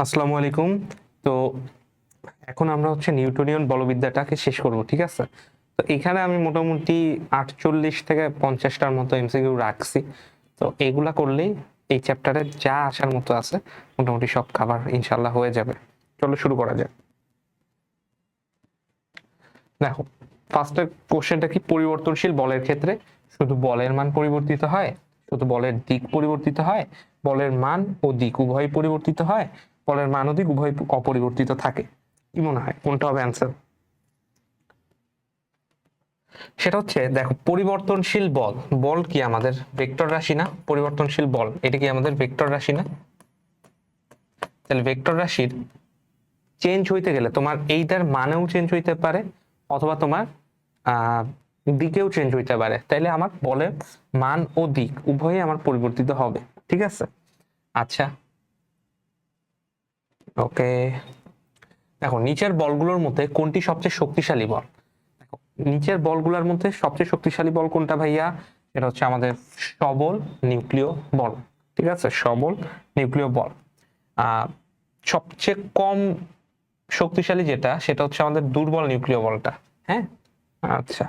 আসসালামু আলাইকুম। তো এখন আমরা নিউটনিয়ান বলবিদ্যাটাকে শেষ করব, ঠিক আছে? তো এখানে আমি মোটামুটি 48 থেকে 50টার মতো এমসিকিউ রাখছি। তো এগুলা করলেই এই চ্যাপ্টারে যা আসার মতো আছে মোটামুটি সব কভার ইনশাল্লাহ হয়ে যাবে। চলো শুরু করা যাক। দেখো, ফার্স্টের কোশ্চেনটা কি, পরিবর্তনশীল বলের ক্ষেত্রে শুধু বলের মান পরিবর্তিত হয়, শুধু বলের দিক পরিবর্তিত হয়, বলের মান ও দিক উভয় পরিবর্তিত হয়, বলের মান ও দিক উভয় অপরিবর্তিত থাকে। কি মনে হয় কোনটা হবে অ্যান্সার? সেটা হচ্ছে, দেখো, পরিবর্তনশীল বল, বল কি আমাদের ভেক্টর রাশি না? পরিবর্তনশীল বল এটা কি আমাদের ভেক্টর রাশি না? তাহলে ভেক্টর রাশির চেঞ্জ হইতে গেলে তোমার এইটার মানেও চেঞ্জ হইতে পারে, অথবা তোমার দিকেও চেঞ্জ হইতে পারে। তাইলে আমার বলের মান ও দিক উভয়ই আমার পরিবর্তিত হবে, ঠিক আছে? আচ্ছা, ওকে। দেখো, নিচের বলগুলোর মধ্যে কোনটি সবচেয়ে শক্তিশালী বল? দেখো, নিচের বলগুলোর মধ্যে সবচেয়ে শক্তিশালী বল কোনটা ভাইয়া? এটা হচ্ছে আমাদের সবল নিউক্লিয় বল, ঠিক আছে? সবল নিউক্লিয় বল। সবচেয়ে কম শক্তিশালী যেটা, সেটা হচ্ছে আমাদের দুর্বল নিউক্লিয় বলটা। হ্যাঁ, আচ্ছা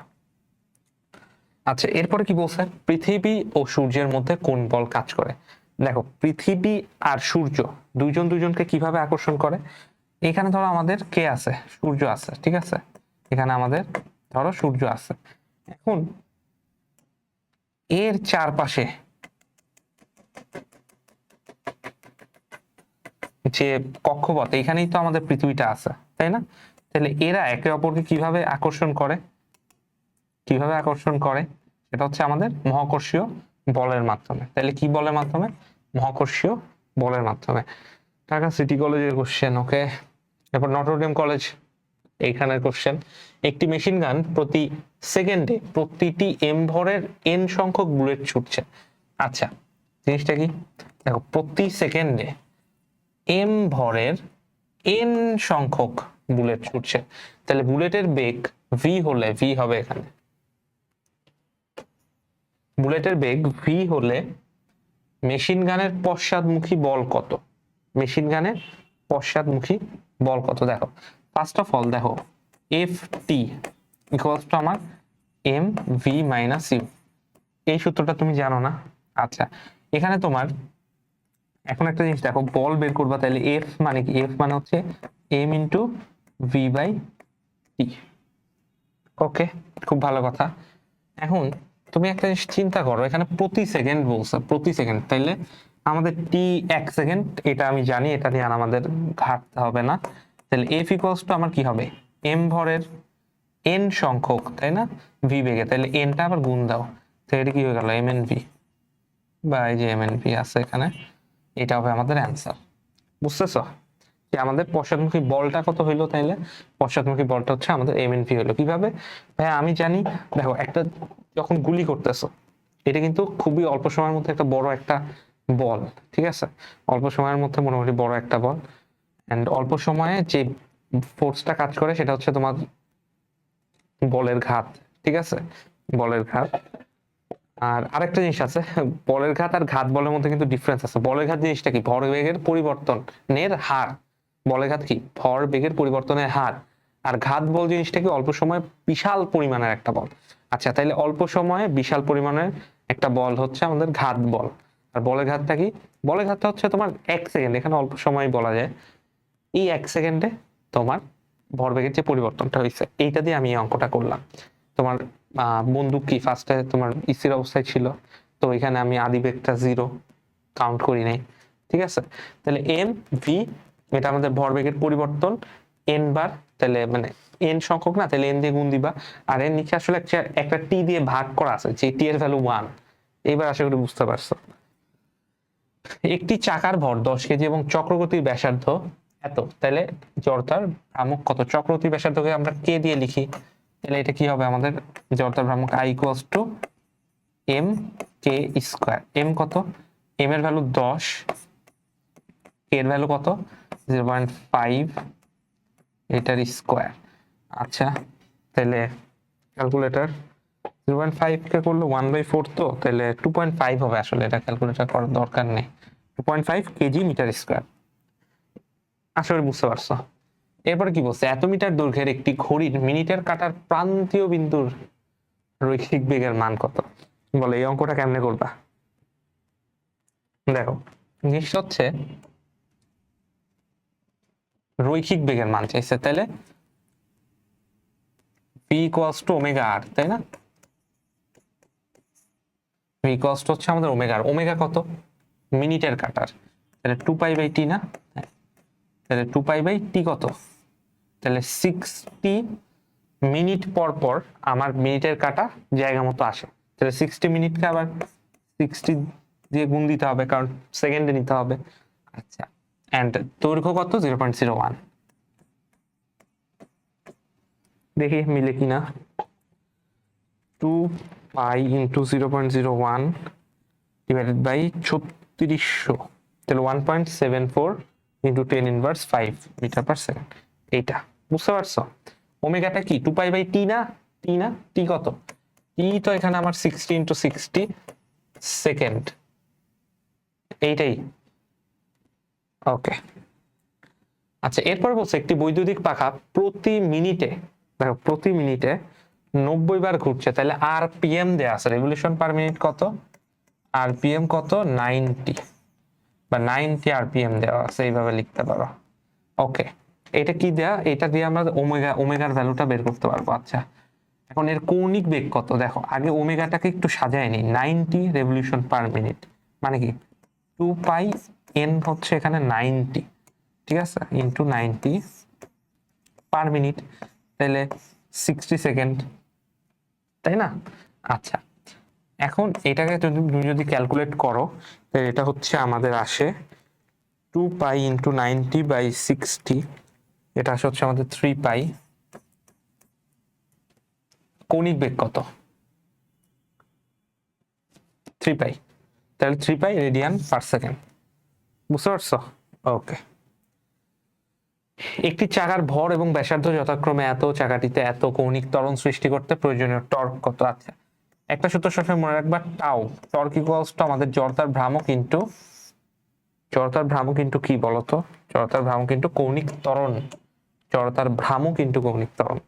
আচ্ছা, এরপরে কি বলছে, পৃথিবী ও সূর্যের মধ্যে কোন বল কাজ করে? দেখো, পৃথিবী আর সূর্য দুইজন দুইজনকে কিভাবে আকর্ষণ করে? এখানে ধরো আমাদের কে আছে, সূর্য আছে, ঠিক আছে? এখানে আমাদের ধরো সূর্য আছে। এখন এর চারপাশে যে কক্ষপথ, এখানেই তো আমাদের পৃথিবীটা আছে, তাই না? তাহলে এরা একে অপরকে কিভাবে আকর্ষণ করে? কিভাবে আকর্ষণ করে? সেটা হচ্ছে আমাদের মহাকর্ষীয় বলের মাধ্যমে। তাহলে কি বলের মাধ্যমে? মহাকর্ষীয় বলের মাধ্যমে। ঢাকা সিটি কলেজের কোশ্চেন, ওকে। এরপর নটরডেম কলেজ, এইখানের কোশ্চেন, একটি মেশিন গান প্রতি সেকেন্ডে প্রতিটি এম ভরের এন সংখ্যক বুলেট ছুটছে। আচ্ছা, জিনিসটা কি? দেখো, প্রতি সেকেন্ডে এম ভরের এন সংখ্যক বুলেট ছুটছে। তাহলে বুলেটের বেগ ভি হলে, ভি হবে এখানে, বুলেটের বেগ ভি হলে মেশিন গানের পশ্চাৎমুখী বল কত? মেশিন গানের পশ্চাৎমুখী বল কত? দেখো, ফার্স্ট অফ অল দেখো, এফ টি ইকুয়ালস টু আমার এম ভি মাইনাস ইউ। এই সূত্রটা তুমি জানো না? আচ্ছা, এখানে তোমার এখন একটা জিনিস দেখো, বল বের করবা, তাহলে এফ মানে কি? এফ মানে হচ্ছে M into V by T. ওকে, খুব ভালো কথা। এখন তুমি একটা জিনিস চিন্তা করো, এখানে প্রতি সেকেন্ড বলছে, প্রতি সেকেন্ড, তাইলে আমাদের টি 1 সেকেন্ড, এটা আমি জানি, এটা নিয়ে আর আমাদের ঘাটতে হবে না। তাহলে এফ ইকুয়ালস টু আমার কি হবে? এম ভরের এন সংখ্যক, তাই না? ভি বেগে, তাহলে এনটা আবার গুণ দাও, তাহলে এটা কি হয়ে গেল? এম এন ভি, বা এই যে এম এন ভি আছে এখানে, এটা হবে আমাদের অ্যান্সার। বুঝতেছো যে আমাদের পশ্চাৎমুখী বলটা কত হইলো? তাইলে পশ্চাৎমুখী বলটা হচ্ছে আমাদের এম এন ভি হইলো। কিভাবে ভাই? আমি জানি, দেখো, একটা যখন গুলি করতেছো, এটা কিন্তু খুবই অল্প সময়ের মধ্যে একটা বড় একটা বল, ঠিক আছে? অল্প সময়ের মধ্যে মোটামুটি বড় একটা বল, এন্ড অল্প সময়ে যে ফোর্সটা কাজ করে সেটা হচ্ছে তোমার বলের ঘাত, ঠিক আছে? বলের ঘাত। আর আরেকটা জিনিস আছে, বলের ঘাত আর ঘাত বলের মধ্যে কিন্তু ডিফারেন্স আছে। বলের ঘাত জিনিসটা কি? ভরবেগের পরিবর্তনের হার। বলের ঘাত কি? ভর বেগের পরিবর্তনের হার। আর ঘাত বল জিনিসটা কি? অল্প সময়ে বিশাল পরিমাণের একটা বল। আচ্ছা, তাইলে অল্প সময়ে বিশাল পরিমাণের একটা বল হচ্ছে আমাদের ঘাত বল। আর বলের ঘাতটা কি? বলের ঘাতটা হচ্ছে তোমার 1 সেকেন্ড, এখানে অল্প সময় বলা যায়। এই 1 সেকেন্ডে তোমার ভরবেগের যে পরিবর্তনটা হয়েছে, এইটা দিয়ে আমি এই অঙ্কটা করলাম। তোমার বন্দুক কি ফার্স্টে তোমার স্থির অবস্থায় ছিল, তো এখানে আমি আদি বেগটা 0 কাউন্ট করি নাই, ঠিক আছে? তাহলে এম ভি, এটা আমাদের ভরবেগের পরিবর্তন এন বার, তাহলে মানে এন সংখ্যক না, তাহলে এন দিয়ে গুণ দিবা। আর এর নিচে আসলে একটা টি দিয়ে ভাগ করা আছে, যে টি এর ভ্যালু 1। এইবার আশা করি বুঝতে পারছো। একটি চাকার ভর 10 কেজি এবং চক্রগতির ব্যাসার্ধ এত, তাহলে জড়তার ভ্রামক কত? চক্রগতির ব্যাসার্ধকে আমরা কে দিয়ে লিখি, তাহলে এটা কি হবে আমাদের? জড়তার ভ্রামক I equals to M K square. M কত? এম এর ভ্যালু 10, কে এর ভ্যালু কত? 0.5, এটার স্কোয়ার। আচ্ছা, তাহলে ক্যালকুলেটর 0.5 কে করলে 1/4, তো তাহলে 2.5 হবে। আসলে এটা ক্যালকুলেটর করার দরকার নেই। 2.5 কেজি মিটার স্কোয়ার। আশা করি বুঝতে পারছো। এরপর কি বলছে, এত মিটার দৈর্ঘ্যের একটি ঘড়ির মিনিটের কাঁটার প্রান্তীয় বিন্দুর রৈখিক বেগের মান কত? বলে এই অঙ্কটা কেমনে করবা? দেখো জিনিসটা হচ্ছে রৈখিক বেগের মান চাইছে, তাহলে v ইকুয়ালস টু ওমেগা আর, তাই না? v ইকুয়ালস টু হচ্ছে আমাদের ওমেগা আর। ওমেগা কত? মিনিটের কাঁটার, তাহলে 2π/t না? তাহলে 2π/t কত? তাহলে 60 মিনিট পর পর আমার মিনিটের কাঁটা জায়গা মতো আসে, তাহলে 60 মিনিটকে আবার 60 দিয়ে গুণ দিতে হবে, কারণ সেকেন্ডে নিতে হবে। আচ্ছা, এন্ড দৈর্ঘ্য কত? 0.01। দেখি মিলে কিনা। 2π ইন্টু 0.01 ডিভাইডেড বাই 3600, তাহলে 1.74 ইন্টু 10⁻5 মিটার পার সেকেন্ড। এইটা বুঝতে পারছো? ওমেগাটা কি 2π/t না? টি না? টি কত? টি তো এখানে আমার 60 ইন্টু 60 সেকেন্ড, এইটাই। ওকে, আচ্ছা এরপর বলছে একটি বৈদ্যুতিক পাখা প্রতি মিনিটে, দেখো প্রতি মিনিটে 90 বার ঘুরছে, তাহলে আরপিএম দেয়া আছে, রেভলিউশন পার মিনিট কত? আরপিএম কত? 90 বা 90 আরপিএম দেওয়া আছে, এইভাবে লিখতে পারো। ওকে, এটা কি দেয়া? এটা দিয়ে আমরা ওমেগার ভ্যালুটা বের করতে পারবো। আচ্ছা, এখন এর কৌণিক বেগ কত? দেখো আগে ওমেগাটাকে একটু সাজায় নি। 90 রেভলিউশন পার মিনিট মানে কি? 2π/n হচ্ছে এখানে 90, ঠিক আছে, ইন্টু 90 পার মিনিট, তাহলে 60 সেকেন্ড, তাই না? আচ্ছা, এখন এটাকে তুমি যদি ক্যালকুলেট করো, তাহলে এটা হচ্ছে আমাদের আসে 2π ইন্টু 90/60, এটা আসে হচ্ছে আমাদের 3π। কৌণিক বেগ কত? 3π, তাহলে 3π রেডিয়ান পার সেকেন্ড। বুঝতে পারছো? ওকে, একটি চাকার ভর এবং ব্যাসার্ধ যথাক্রমে এত, চাকাটিতে এত, কৌণিক ত্বরণ সৃষ্টি করতে প্রয়োজনীয় টর্ক কত? আচ্ছা, একটা সূত্র সবসময় মনে রাখবা, টাউ, টর্ক ইকুয়ালস টু আমাদের জড়তার ভ্রামক ইনটু, জড়তার ভ্রামক ইনটু কি বলতো? জড়তার ভ্রামক ইনটু কৌণিক ত্বরণ, জড়তার ভ্রামক ইনটু কৌণিক ত্বরণ,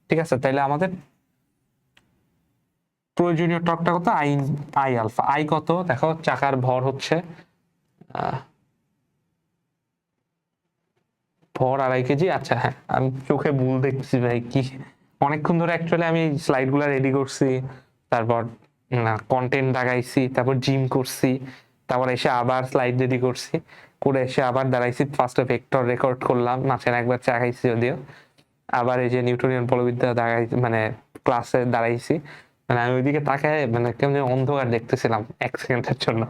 ঠিক আছে? তাইলে আমাদের প্রয়োজনীয় টর্কটা কত? I alpha. আই কত? দেখো চাকার ভর হচ্ছে ভর 2.5 কেজি। আচ্ছা হ্যাঁ, আমি চোখে ভুল দেখছি ভাই, কি অনেকক্ষণ ধরে অ্যাকচুয়ালি আমি স্লাইড গুলা রেডি করছি, তারপর কন্টেন্ট দাগাইছি, তারপর জিম করছি, তারপর এসে আবার স্লাইড রেডি করছি, করে এসে আবার দাঁড়াইছি, ফার্স্টে ভেক্টর রেকর্ড করলাম, মাঝখানে একবার চা খাইছি যদিও, আবার এই যে নিউটনিয়ান বলবিদ্যা দাঁড়াই মানে ক্লাসে দাঁড়াইছি, মানে আমি ওইদিকে তাকায় মানে কেমন অন্ধকার দেখতেছিলাম 1 সেকেন্ডের জন্য।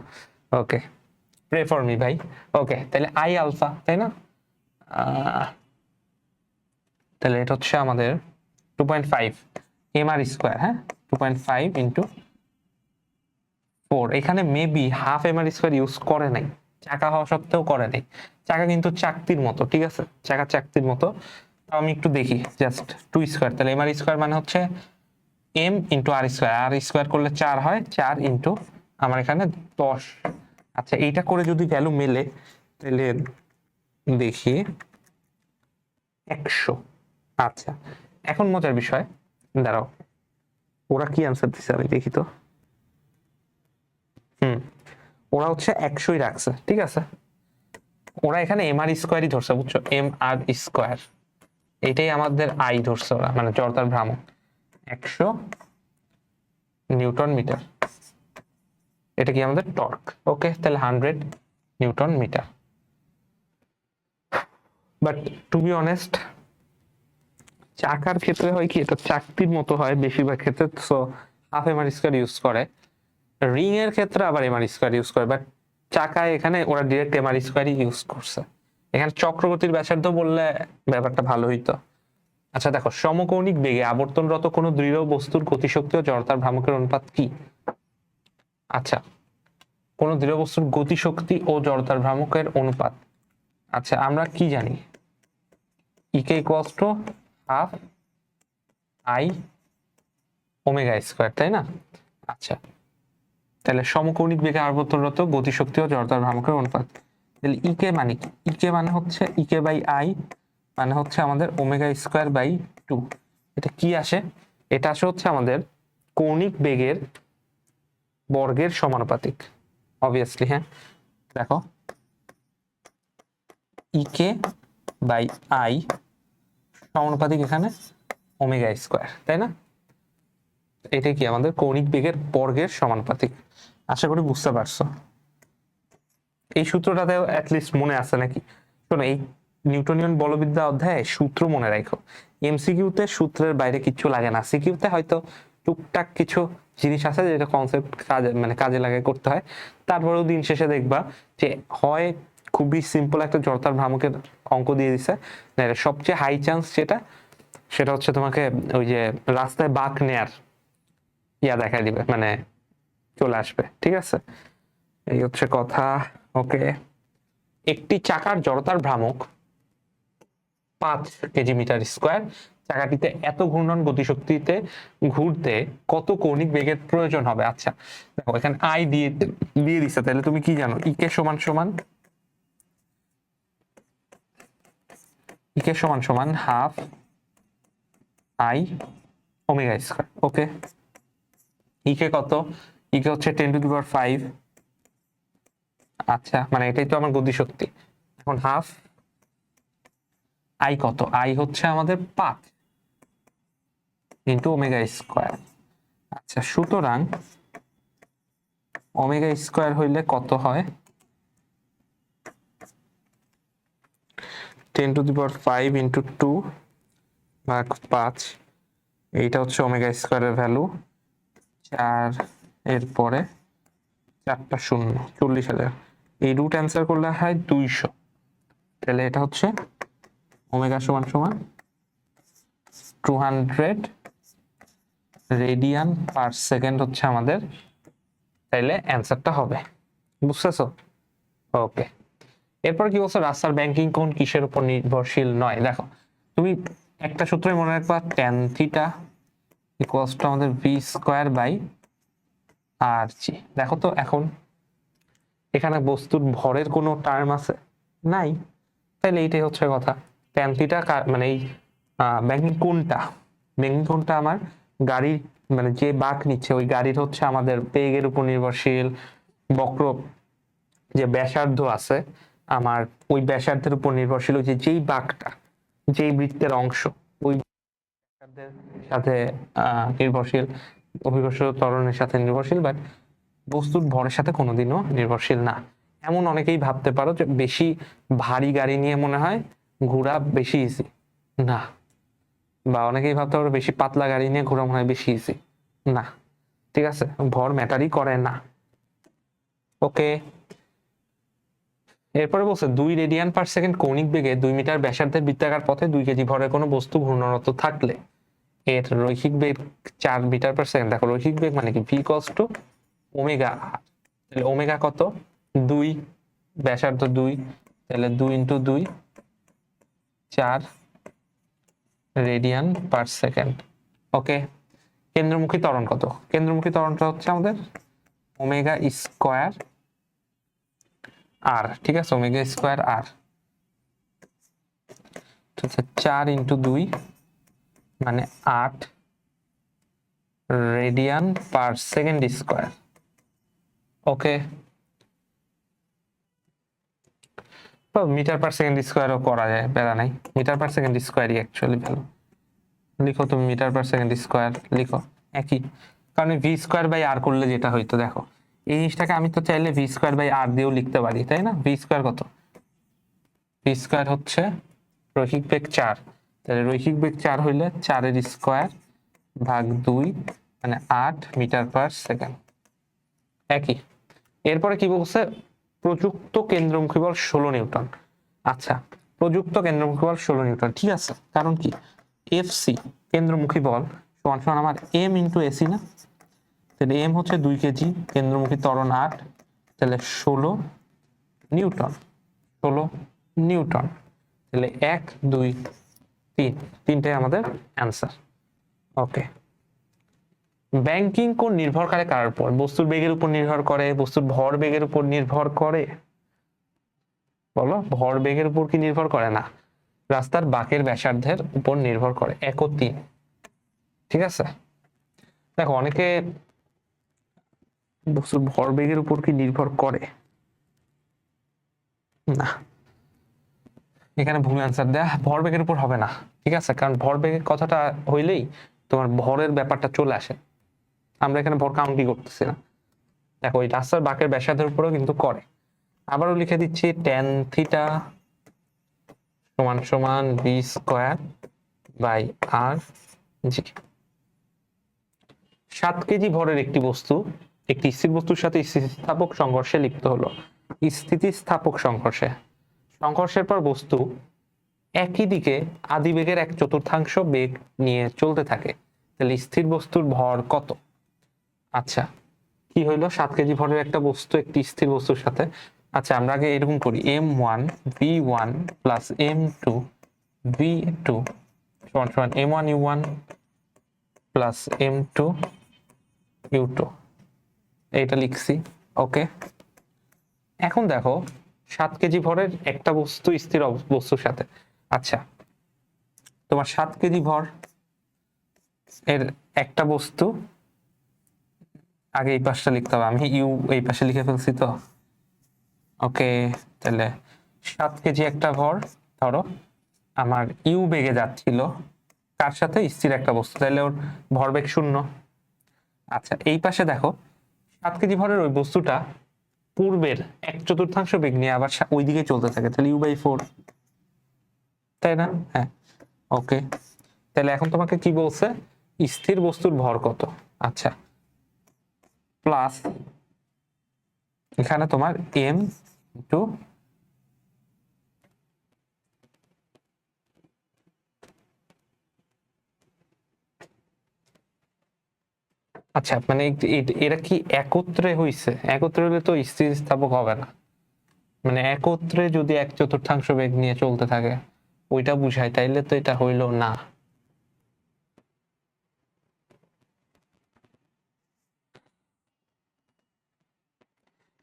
ওকে, প্রে ফর মি ভাই। ওকে, তাহলে আই আলফা, তাই না? তাহলে এটা হচ্ছে আমাদের 2.5 mr স্কোয়ার, হ্যাঁ 2.5 ইন্টু 4। এখানে maybe half mr square use করে নাই, চাকা হওয়া সত্ত্বেও করে নাই। চাকা কিন্তু চাকতির মতো, ঠিক আছে, চাকা চাকতির মতো। তো আমি একটু দেখি, জাস্ট 2 স্কোয়ার, তাহলে mr স্কোয়ার মানে হচ্ছে m ইন্টু আর স্কোয়ার, আর স্কোয়ার করলে 4 হয়, 4 ইন্টু আমার এখানে 10। আচ্ছা, এইটা করে যদি ভ্যালু মেলে তাহলে দেখি 100। আচ্ছা, এখন মজার বিষয়, দাঁড়াও ওরা কি আনসার দিচ্ছে আমি দেখি তো। ওরা হচ্ছে 100ই রাখছে, ঠিক আছে, ওরা এখানে এম আর স্কোয়ারই ধরছে, বুঝছো, এম আর স্কোয়ার, এটাই আমাদের আই ধরছে ওরা, মানে জড়তার ভ্রামক 100 নিউটন মিটার, এটা কি আমাদের টর্ক। ওকে, তাহলে 100 newton metre. But to be honest, চাকার ক্ষেত্রে হয় কি, এটা চাকতির মতো হয় বেশিরভাগ ক্ষেত্রে, so half M R square use করে। রিং এর ক্ষেত্রে আবার এম আর স্কোয়ার ইউজ করে, বাট চাকায় এখানে ওরা ডিরেক্ট এম আর স্কোয়ারই ইউজ করছে। এখানে চক্রগতির ব্যাসার্ধ বললে ব্যাপারটা ভালো হইতো। আচ্ছা দেখো, সমকৌণিক বেগে আবর্তনরত কোনো দৃঢ় বস্তুর গতিশক্তি ও জড়তার ভ্রামকের অনুপাত কি? আচ্ছা, কোন দৃঢ় বস্তুর গতিশক্তি ও জড়তার ভ্রামকের অনুপাত, আচ্ছা আমরা কি জানি, ইকে equals to half I omega square, তাই না? আচ্ছা, তাহলে সমকৌণিক বেগে আবর্তনরত গতিশক্তি ও জড়তার ভ্রামকের অনুপাত, তাহলে ইকে মানে কি? ইকে মানে হচ্ছে ইকে বাই আই মানে হচ্ছে আমাদের ওমেগা স্কোয়ার বাই 2। এটা কি আসে? এটা আসে হচ্ছে আমাদের কৌণিক বেগের বর্গের সমানুপাতিক, অবভিয়াসলি। হ্যাঁ, দেখো ইকে বাই আই সমানুপাতিক এখানে ওমেগা স্কোয়ার, তাই না? এটা কি আমাদের কৌণিক বেগের বর্গের সমানুপাতিক। আশা করি বুঝতে পারছো। এই সূত্রটাতে অ্যাটলিস্ট মনে আছে নাকি? শোনো, এই নিউটনিয়ান বলবিদ্যা অধ্যায়ে সূত্র মনে রাখো। এমসিকিউতে সূত্রের বাইরে কিচ্ছু লাগে না, সিকিউতে হয়তো টুকটাক কিছু জিনিস আছে যেটা কনসেপ্ট কাজে মানে কাজে লাগে করতে হয়। তারপরেও দিন শেষে দেখবা যে হয় খুবই সিম্পল একটা জড়তার ভ্রামকের অঙ্ক দিয়ে দিছে, না সবচেয়ে হাই চান্স সেটা হচ্ছে তোমাকে ওই যে রাস্তায় বাঁক নেয়ার দেখা দিবে, মানে চলে আসবে। ঠিক আছে, এই হচ্ছে কথা। ওকে, একটি চাকার জড়তার ভ্রামক 5 কেজি মিটার স্কোয়ার। চাকাটিতে এত ঘূর্ণন গতিশক্তিতে ঘুরতে কত কৌণিক বেগের প্রয়োজন হবে? আচ্ছা দেখো, এখানে আই দিয়ে দিচ্ছে, তাহলে তুমি কি জানো? ইকে সমান সমান হাফ আই ওমেগা স্কোয়ার। ওকে, ইকে কত? ইকে হচ্ছে 10⁵। আচ্ছা, মানে এটাই তো আমার গতিশক্তি। এখন হাফ আই কত? আই হচ্ছে আমাদের 5 ইন্টু ওমেগা স্কোয়ার। আচ্ছা, সুতরাং ওমেগা স্কোয়ার হইলে কত হয়? 10⁵ ইন্টু 2 ভাগ 5। এইটা হচ্ছে ওমেগা স্কোয়ারের ভ্যালু। 4 এর পরে 4টা শূন্য, 40,000। এই রুট অ্যান্সার করলে হয় 200। তাহলে এটা হচ্ছে ওমেগা সমান সমান 200 রেডিয়ান পার সেকেন্ড হচ্ছে আমাদের, তাইলে অ্যান্সারটা হবে। বুঝতেছো? ওকে, এরপর কি বলছো? রাস্তার ব্যাংকিং কোণ কিসের উপর নির্ভরশীল নয়? দেখো, তুমি একটা সূত্রই মনে রাখবা, ট্যান থিটা ইকুয়ালস টু আমাদের ভি স্কোয়ার বাই আর জি। দেখো তো, এখন এখানে বস্তুর ভরের কোনো টার্ম আছে? নাই। তাহলে এইটাই হচ্ছে কথা। ট্যান থিটা মানে এই ব্যাংকিং কোণটা আমার গাড়ির মানে যে বাঁক নিচ্ছে ওই গাড়ির হচ্ছে আমাদের বেগের উপর নির্ভরশীল। বক্র যে ব্যাসার্ধ আছে আমার, ওই ব্যাসার্ধের উপর নির্ভরশীল। ওই যে যেই বাঁকটা, যেই বৃত্তের অংশ, ওই ব্যাসার্ধের সাথে নির্ভরশীল। অভিকর্ষ ত্বরণের সাথে নির্ভরশীল, বাট বস্তুর ভরের সাথে কোনোদিনও নির্ভরশীল না। এমন অনেকেই ভাবতে পারো যে বেশি ভারী গাড়ি নিয়ে মনে হয় ঘোরা বেশি ইজি। না। বা অনেকেই ভাবতে পারো বেশি পাতলা গাড়ি নিয়ে ঘোরা মনে হয় বেশি ইজি। না, ঠিক আছে, ভর ম্যাটারই করে না। ওকে, এরপরে বলছে 2 রেডিয়ান পার সেকেন্ড কৌণিক বেগে 2 মিটার ব্যাসার্ধের বৃত্তাকার পথে 2 কেজি ভরের কোনো বস্তু ঘূর্ণনরত থাকলে এর রৈখিক বেগ 4 মিটার পার সেকেন্ড। দেখো, রৈখিক বেগ মানে কি? ভি ইকুয়ালস টু ওমেগা আর। তাহলে ওমেগা কত? 2, ব্যাসার্ধ 2, তাহলে 2 ইন্টু 2 4 রেডিয়ান পার সেকেন্ড। ওকে, কেন্দ্রমুখী ত্বরণ কত? কেন্দ্রমুখী ত্বরণটা হচ্ছে আমাদের ওমেগা স্কোয়ার আর। ঠিক আছে, ওমেগা স্কোয়ার আর 4 ইন্টু 2 মানে 8 রেডিয়ান পার সেকেন্ড স্কোয়ার। ওকে, মিটার পার সেকেন্ড স্কোয়ারও করা যায়, প্যারা নাই। মিটার পার সেকেন্ড স্কোয়ারই অ্যাকচুয়ালি ভালো। লিখো তুমি মিটার পার সেকেন্ড স্কোয়ার লিখো, একই। কারণ ভি স্কোয়ার বাই আর করলে যেটা হইতো, দেখো এই জিনিসটাকে আমি তো চাইলে ভি স্কোয়ার বাই আর দিয়েও লিখতে পারি, তাই না? ভি স্কোয়ার কত? ভি স্কোয়ার হচ্ছে রৈখিক বেগ 4, তাহলে রৈখিক বেগ 4 হইলে 4 এর স্কোয়ার ভাগ 2 মানে 8 মিটার পার সেকেন্ড। একই। এরপরে কি বলছে? প্রযুক্ত কেন্দ্রমুখী বল 16 নিউটন। আচ্ছা, প্রযুক্ত কেন্দ্রমুখী বল 16 নিউটন, ঠিক আছে। কারণ কি? এফসি কেন্দ্রমুখী বল সমান সমান আমার এম ইন্টু এসি না? তাহলে এম হচ্ছে 2 কেজি, কেন্দ্রমুখী ত্বরণ 8, তাহলে 16 নিউটন। 16 নিউটন, তাহলে 1 2 3, তিনটাই আমাদের অ্যান্সার। ওকে, ব্যাংকিং কোণ নির্ভর করে কার উপর? বস্তুর বেগের উপর নির্ভর করে, বস্তুর ভর বেগের উপর নির্ভর করে, বলো, ভরবেগের উপর কি নির্ভর করে? না, রাস্তার বাঁকের ব্যাসার্ধের উপর নির্ভর করে। 1 ও 3। ঠিক আছে, দেখো অনেকে বস্তুর ভরবেগের উপর কি নির্ভর করে, না, এখানে ভুল অ্যান্সার দেয়া। ভরবেগের উপর হবে না, ঠিক আছে, কারণ ভরবেগের কথাটা হইলেই তোমার ভরের ব্যাপারটা চলে আসে। আমরা এখানে ভর কাউন্টই করতেছি না। দেখো এই রাস্তার বাঁকের ব্যাসার্ধের উপরেও কিন্তু করে। আবারও লিখে দিচ্ছি, tan থিটা সমান সমান v square by r g. 7 kg ভরের একটি বস্তু একটি স্থির বস্তুর সাথে স্থিতিস্থাপক সংঘর্ষে লিপ্ত হলো। স্থিতিস্থাপক সংঘর্ষে, সংঘর্ষের পর বস্তু একই দিকে আদিবেগের 1/4 বেগ নিয়ে চলতে থাকে, তাহলে স্থির বস্তুর ভর কত? আচ্ছা, কি হইলো, 7 কেজি ভরের একটা বস্তু একটি স্থির বস্তুর সাথে। আচ্ছা, আমরা আগে এরকম করি, m1 v1 plus m2 v2 সমান সমান m1 u1 plus m2 u2, এইটা লিখছি। ওকে, এখন দেখো 7 কেজি ভরের একটা বস্তু স্থির বস্তুর সাথে। আচ্ছা, তোমার 7 কেজি ভর এর একটা বস্তু, আগে এই পাশটা লিখতে হবে, আমি ইউ এই পাশে লিখে ফেলছি তো। ওকে, তাহলে 7 কেজি একটা ভর ধরো আমার ইউ বেগে যাচ্ছিল, কার সাথে? স্থির একটা বস্তু, তাহলে ওর ভরবেগ 0। আচ্ছা, এই পাশে দেখো 7 কেজি ভরের ওই বস্তুটা পূর্বের 1/4 বেগ নিয়ে আবার ওই দিকে চলতে থাকে, তাহলে u/4, তাই না? হ্যাঁ, ওকে, তাহলে এখন তোমাকে কি বলছে, স্থির বস্তুর ভর কত? আচ্ছা, প্লাস এখানে তোমার m টু, আচ্ছা মানে এরা কি একত্রে হইছে? একত্রে হলে তো স্থিতিস্থাপক হবে না, মানে একত্রে যদি 1/4 বেগ নিয়ে চলতে থাকে ওইটা বুঝায়, তাইলে তো এটা হইলো না।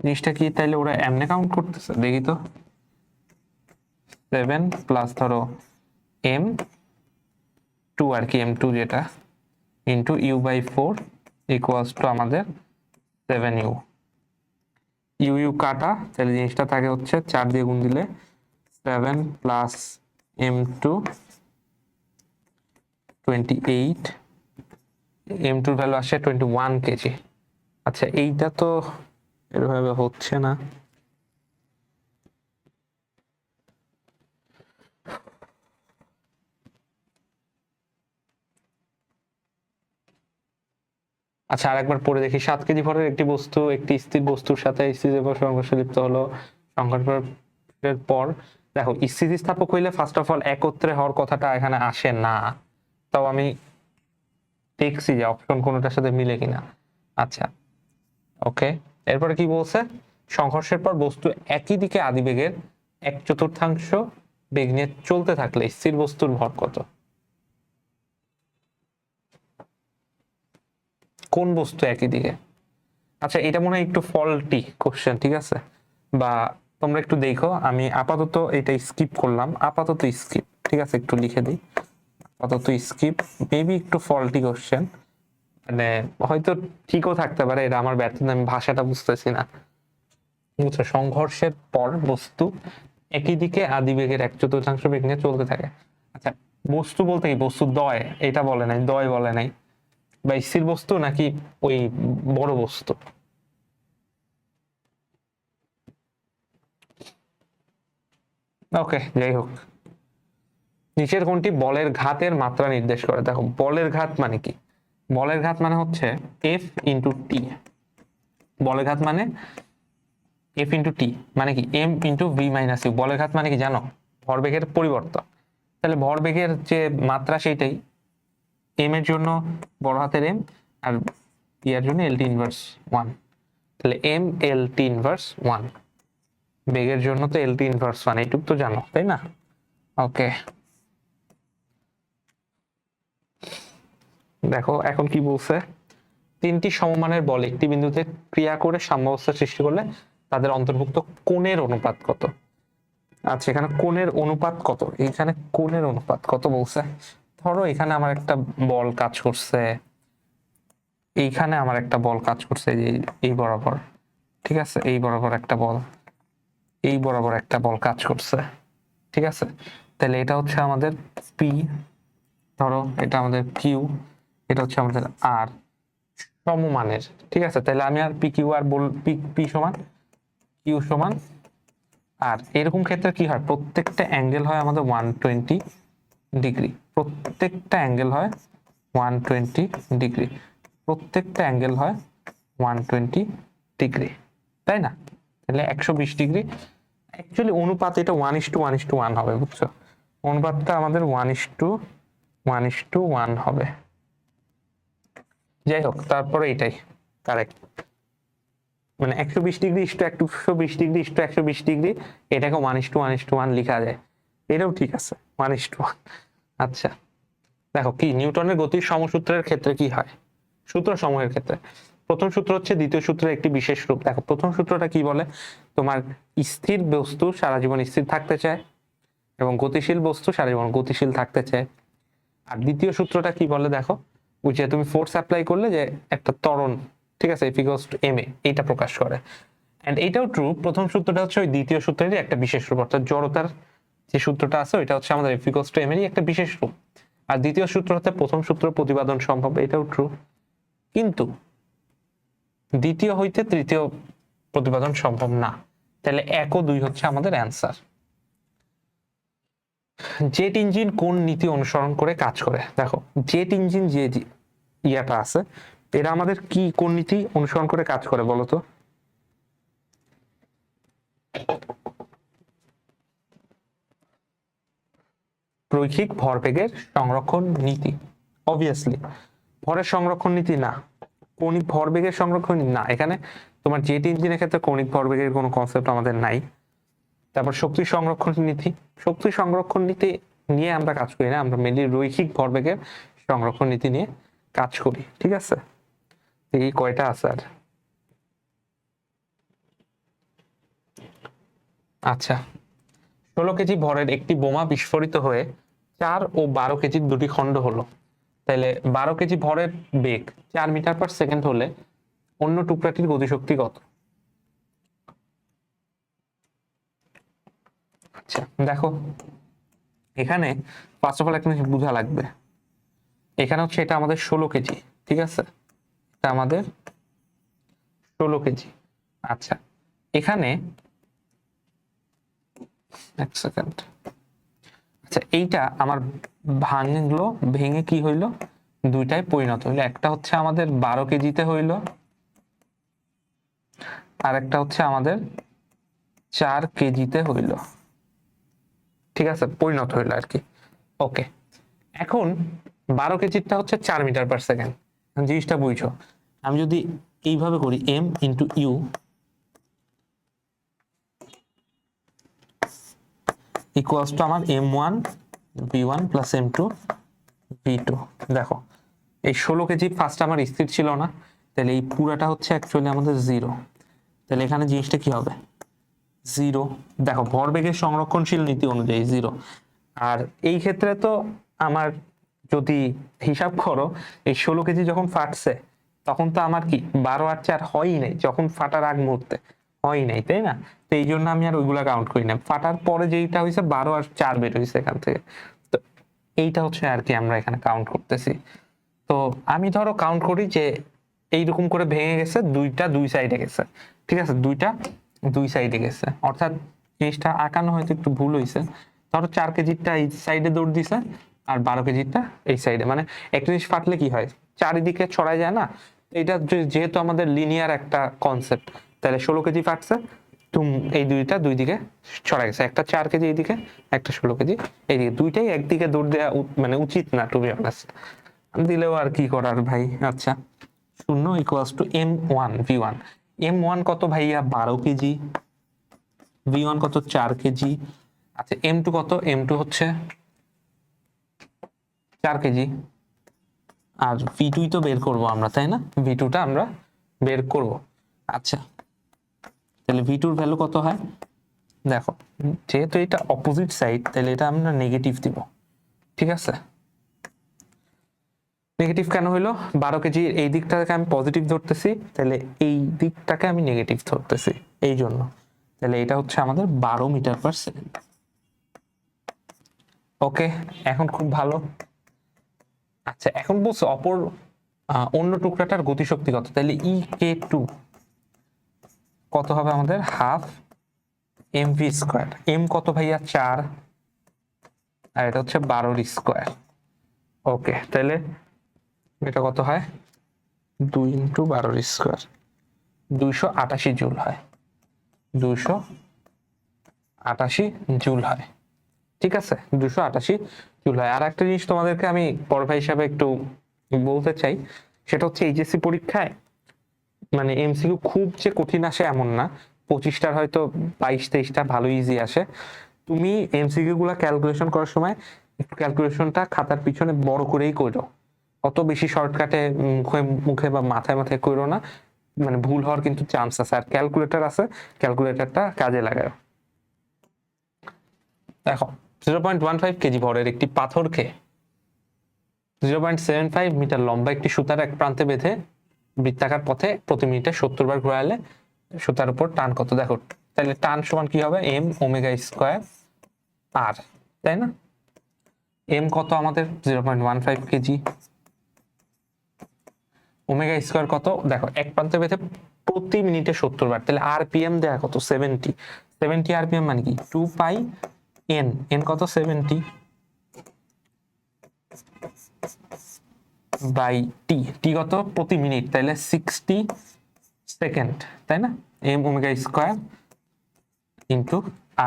জিনিসটা কি তাইলে ওরা এমনে কাউন্ট করতেছে? দেখি তো, 7 প্লাস ধরো m2 আর কি, m2 যেটা ইন্টু u/4 ইকুয়ালস টু আমাদের 7u। ইউ কাটা, তাহলে জিনিসটা থাকে হচ্ছে 4 দিয়ে গুণ দিলে 7 প্লাস m2 28, m2 ভ্যালু আসে 21 কেজি। আচ্ছা, এইটা তো এভাবে হচ্ছে না। আচ্ছা, আরেকবার পড়ে দেখি। 7 কেজি ভরের একটি বস্তু একটি স্থির বস্তুর সাথে স্থিতিস্থাপক সংঘর্ষে লিপ্ত হলো। সংঘর্ষের পর দেখো, স্থিতিস্থাপক হইলে ফার্স্ট অফ অল একত্রে হওয়ার কথাটা এখানে আসে না, তাও আমি দেখছি যে অপশন কোনোটার সাথে মিলে কিনা। আচ্ছা, ওকে, এরপরে কি বলছে, সংঘর্ষের পর বস্তু একই দিকে আদিবেগের 1/4 বেগ নিয়ে চলতে থাকলে স্থির বস্তুর ভর কত? কোন বস্তু একই দিকে? আচ্ছা, এটা মনে হয় একটু ফল্টি কোশ্চেন, ঠিক আছে, বা তোমরা একটু দেখো, আমি আপাতত এটা স্কিপ করলাম, আপাতত স্কিপ, ঠিক আছে, একটু লিখে দিই, আপাতত স্কিপ, মেবি একটু ফল্টি কোশ্চেন, মানে হয়তো ঠিকও থাকতে পারে, এটা আমার ব্যর্থতা, আমি ভাষাটা বুঝতেছি না। বুঝছো, সংঘর্ষের পর বস্তু একই দিকে আদিবেগের 1/4 বেগ নিয়ে চলতে থাকে। আচ্ছা, বস্তু বলতে কি, বস্তু দয় এটা বলে নাই, দয় বলে নাই, বা স্থির বস্তু নাকি ওই বড় বস্তু? ওকে, যাই হোক, নিচের কোনটি বলের ঘাতের মাত্রা নির্দেশ করে? দেখো, বলের ঘাত মানে কি? বলের ঘাত মানে হচ্ছে এফ ইন্টু টি। বলের ঘাত মানে এফ ইন্টু টি, মানে কি m into v minus u. বলের ঘাত মানে কি জানো? ভরবেগের পরিবর্তন। তাহলে ভরবেগের যে মাত্রা সেইটাই, এম এর জন্য বড় হাতের এম, আর ইয়ার জন্য এল টি ইনভার্স 1, তাহলে এম এল টি ইনভার্স 1। বেগের জন্য তো এল টি ইনভার্স 1, এইটুক তো জানো, তাই না? ওকে, দেখো এখন কি বলছে, 3টি সমমানের বল একটি বিন্দুতে ক্রিয়া করে সাম্যাবস্থা সৃষ্টি করলে তাদের অন্তর্ভুক্ত কোণের অনুপাত কত? আচ্ছা, এখানে কোণের অনুপাত কত, এখানে কোণের অনুপাত কত বলছে। ধরো এখানে আমার একটা বল কাজ করছে, এইখানে আমার একটা বল কাজ করছে এই বরাবর, ঠিক আছে, এই বরাবর একটা বল, এই বরাবর একটা বল কাজ করছে, ঠিক আছে। তাহলে এটা হচ্ছে আমাদের পি, ধরো এটা আমাদের কিউ, এটা হচ্ছে আমাদের আর, সমমানের, ঠিক আছে। তাহলে আমি আর পি কিউ আর বল, পি সমান কিউ সমান আর, এরকম ক্ষেত্রে কি হয়, প্রত্যেকটা অ্যাঙ্গেল হয় আমাদের 120 ডিগ্রি, প্রত্যেকটা অ্যাঙ্গেল হয় 120 ডিগ্রি, প্রত্যেকটা অ্যাঙ্গেল হয় 120 ডিগ্রি, তাই না। তাহলে 120 ডিগ্রি, অ্যাকচুয়ালি অনুপাত এটা 1:1:1 হবে, বুঝছো, অনুপাতটা আমাদের 1:1:1 হবে। যাই হোক, তারপরে এটাই কারেক্ট, মানে 120 degree is to 120 degree is to 120 degree, এটাকে 1:1:1 লেখা যায়, এটাও ঠিক আছে 1:1। আচ্ছা দেখো কি নিউটনের গতির সমসূত্রের ক্ষেত্রে কি হয়, সূত্র সমূহের ক্ষেত্রে প্রথম সূত্র হচ্ছে দ্বিতীয় সূত্রের একটি বিশেষ রূপ। দেখো প্রথম সূত্রটা কি বলে, তোমার স্থির বস্তু সারা জীবন স্থির থাকতে চায় এবং গতিশীল বস্তু সারা জীবন গতিশীল থাকতে চায়। আর দ্বিতীয় সূত্রটা কি বলে দেখো, ওই যে তুমি ফোর্স অ্যাপ্লাই করলে যে একটা ত্বরণ, ঠিক আছে, F=ma, এইটা প্রকাশ করে। এন্ড এইটাও ট্রু, প্রথম সূত্রটা হচ্ছে ওই দ্বিতীয় সূত্রেরই একটা বিশেষ রূপ, অর্থাৎ জড়তার যে সূত্রটা আছে ওইটা হচ্ছে আমাদের F=ma এরই একটা বিশেষ রূপ। আর দ্বিতীয় সূত্র হচ্ছে প্রথম সূত্র প্রতিপাদন সম্ভব, এটাও ট্রু, কিন্তু দ্বিতীয় হইতে তৃতীয় প্রতিপাদন সম্ভব না। তাহলে 1 ও 2 হচ্ছে আমাদের অ্যান্সার। জেট ইঞ্জিন কোন নীতি অনুসরণ করে কাজ করে, দেখো জেট ইঞ্জিন যে ইয়াটা আছে, এরা আমাদের কি কোন নীতি অনুসরণ করে কাজ করে বলতো। রৈখিক ভরবেগের সংরক্ষণ নীতি, অবভিয়াসলি ভরের সংরক্ষণ নীতি না, কৌণিক ভরবেগের সংরক্ষণ না, এখানে তোমার জেট ইঞ্জিনের ক্ষেত্রে কৌণিক ভরবেগের কোনো কনসেপ্ট আমাদের নাই। তারপর শক্তি সংরক্ষণ নীতি, শক্তি সংরক্ষণ নীতি নিয়ে আমরা কাজ করি না, আমরা মেনলি রৈখিক ভরবেগের সংরক্ষণ নীতি নিয়ে কাজ করি, ঠিক আছে। এই কয়টা আছে আর, আচ্ছা 16 কেজি ভরের একটি বোমা বিস্ফোরিত হয়ে 4 ও 12 কেজির দুটি খণ্ড হলো, তাহলে 12 কেজি ভরের বেগ 4 মিটার পার সেকেন্ড হলে অন্য টুকরাটির গতিশক্তি কত। আচ্ছা দেখো এখানে ফার্স্ট অফ অল একটা জিনিস বোঝা লাগবে, এখানে হচ্ছে এটা আমাদের 16 কেজি, ঠিক আছে, এটা আমাদের 16 কেজি। আচ্ছা এখানে এক সেকেন্ড, আচ্ছা এইটা আমার ভাঙলো, ভেঙে কি হইলো, দুইটায় পরিণত হইলো, একটা হচ্ছে আমাদের 12 কেজিতে হইলো, আর একটা হচ্ছে আমাদের 4 কেজিতে হইলো, ঠিক আছে, পরিণত হইলো আর কি। ওকে, এখন 12 কেজিটা হচ্ছে 4 মিটার পার সেকেন্ড, জিনিসটা বুঝছো, আমি যদি এইভাবে করি m into u equals to আমার m1 v1 plus m2 v2। দেখো এই 16 কেজি ফার্স্ট আমার স্থির ছিল না, তাহলে এই পুরাটা হচ্ছে অ্যাকচুয়ালি আমাদের 0, তাহলে এখানে জিনিসটা কি হবে 0। দেখো ভরবেগের সংরক্ষণশীল নীতি অনুযায়ী 0। আর এই ক্ষেত্রে তো আমার যদি হিসাব করো, এই 16 কেজি যখন ফাটছে তখন তো আমার কি 12 আর 4 হয়ই নাই, যখন ফাটার আগ মুহূর্তে হয়ই নাই, তাই না। তো এই জন্য আমি আর ওইগুলা কাউন্ট করি না, ফাটার পরে যেইটা হয়েছে 12 আর 4 বের হয়েছে এখান থেকে, তো এইটা হচ্ছে আর কি আমরা এখানে কাউন্ট করতেছি। তো আমি ধরো কাউন্ট করি যে এইরকম করে ভেঙে গেছে, দুইটা দুই সাইডে গেছে, ঠিক আছে, দুইটা দুই সাইডে গেছে, অর্থাৎ জিনিসটা আঁকানো হয়তো একটু ভুল হয়েছে। ধরো 4 কেজিটা এই সাইডে দৌড় দিছে আর 12 কেজিটা এই সাইডে, মানে একটা জিনিস ফাটলে কি হয় চারিদিকে ছড়ায় যায় না, এটা যেহেতু আমাদের লিনিয়ার একটা কনসেপ্ট, তাহলে 16 কেজি ফাটছে, এই দুইটা দুই দিকে ছড়া গেছে, একটা 4 কেজি এইদিকে, একটা 16 কেজি এইদিকে, দুইটাই একদিকে দৌড় দেওয়া মানে উচিত না টু বি অনেস্ট, দিলেও আর কি করার ভাই। আচ্ছা 0 equals to m1 v1, m1 কত ভাইয়া 12 কেজি, v1 কত 4 কেজি, আচ্ছা m2 কত, m2 হচ্ছে 4 কেজি, আর v2 তো বের করব আমরা, তাই না, v2টা আমরা বের করব। আচ্ছা তাহলে v2 এর ভ্যালু কত হয় দেখো যেহেতু এটা অপোজিট সাইড, তাহলে এটা আমরা নেগেটিভ দিব, ঠিক আছে। নেগেটিভ কেন হইলো? 12 কেজি এই দিকটাকে আমি পজিটিভ ধরতেছি, তাহলে এই দিকটাকে আমি নেগেটিভ ধরতেছি, এই জন্য। তাহলে এটা হচ্ছে আমাদের 12 মিটার/সেকেন্ড। ওকে, এখন খুব ভালো। আচ্ছা, এখন বলছো অপর অন্য টুকরাটার গতিশক্তি কত, তাহলে E(k2) কত হবে আমাদের? Half mv²। এম কত ভাইয়া? 4, আর এটা হচ্ছে 12 স্কোয়ার। ওকে, তাহলে এটা কত হয়? 2 × 12 স্কোয়ার, 288 জুল হয়। 288 জুল হয়, ঠিক আছে। 288 জুল হয়। আর একটা জিনিস তোমাদেরকে আমি পড়া হিসাবে একটু বলতে চাই, সেটা হচ্ছে এইচএসসি পরীক্ষায় মানে এমসিকিউ খুব যে কঠিন আসে এমন না। 25টার হয়তো 22-23টা ভালো ইজি আসে। তুমি এমসিকিউ গুলা ক্যালকুলেশন করার সময় একটু ক্যালকুলেশনটা খাতার পিছনে বড় করেই করো, অত বেশি শর্টকাটে মুখে মুখে বা মাথায় মাথায় করো না, মানে ভুল হওয়ার কিন্তু চান্স আছে। আর ক্যালকুলেটর আছে, ক্যালকুলেটরটা কাজে লাগাও। দেখো 0.15 কেজি ভরের একটি পাথরকে 0.75 মিটার লম্বা একটি সুতার এক প্রান্তে বেঁধে বৃত্তাকার পথে প্রতি মিনিটে 70 বার ঘোরালে সুতার উপর টান কত? দেখো তাহলে টান সমান কি হবে? m(ওমেগা²) আর, তাই না? এম কত আমাদের? 0.15 কেজি। ওমেগা² কত? দেখো এক প্রান্তে বেঁধে প্রতি মিনিটে 70 বার, তাহলে আরপিএম দেয়া কত? 70। 70 আরপিএম মানে কি? 2πn। এন কত? 70 বাই টি। টি কত? প্রতি মিনিট, তাহলে 60 সেকেন্ড, তাই না? m(ওমেগা²) ইন্টু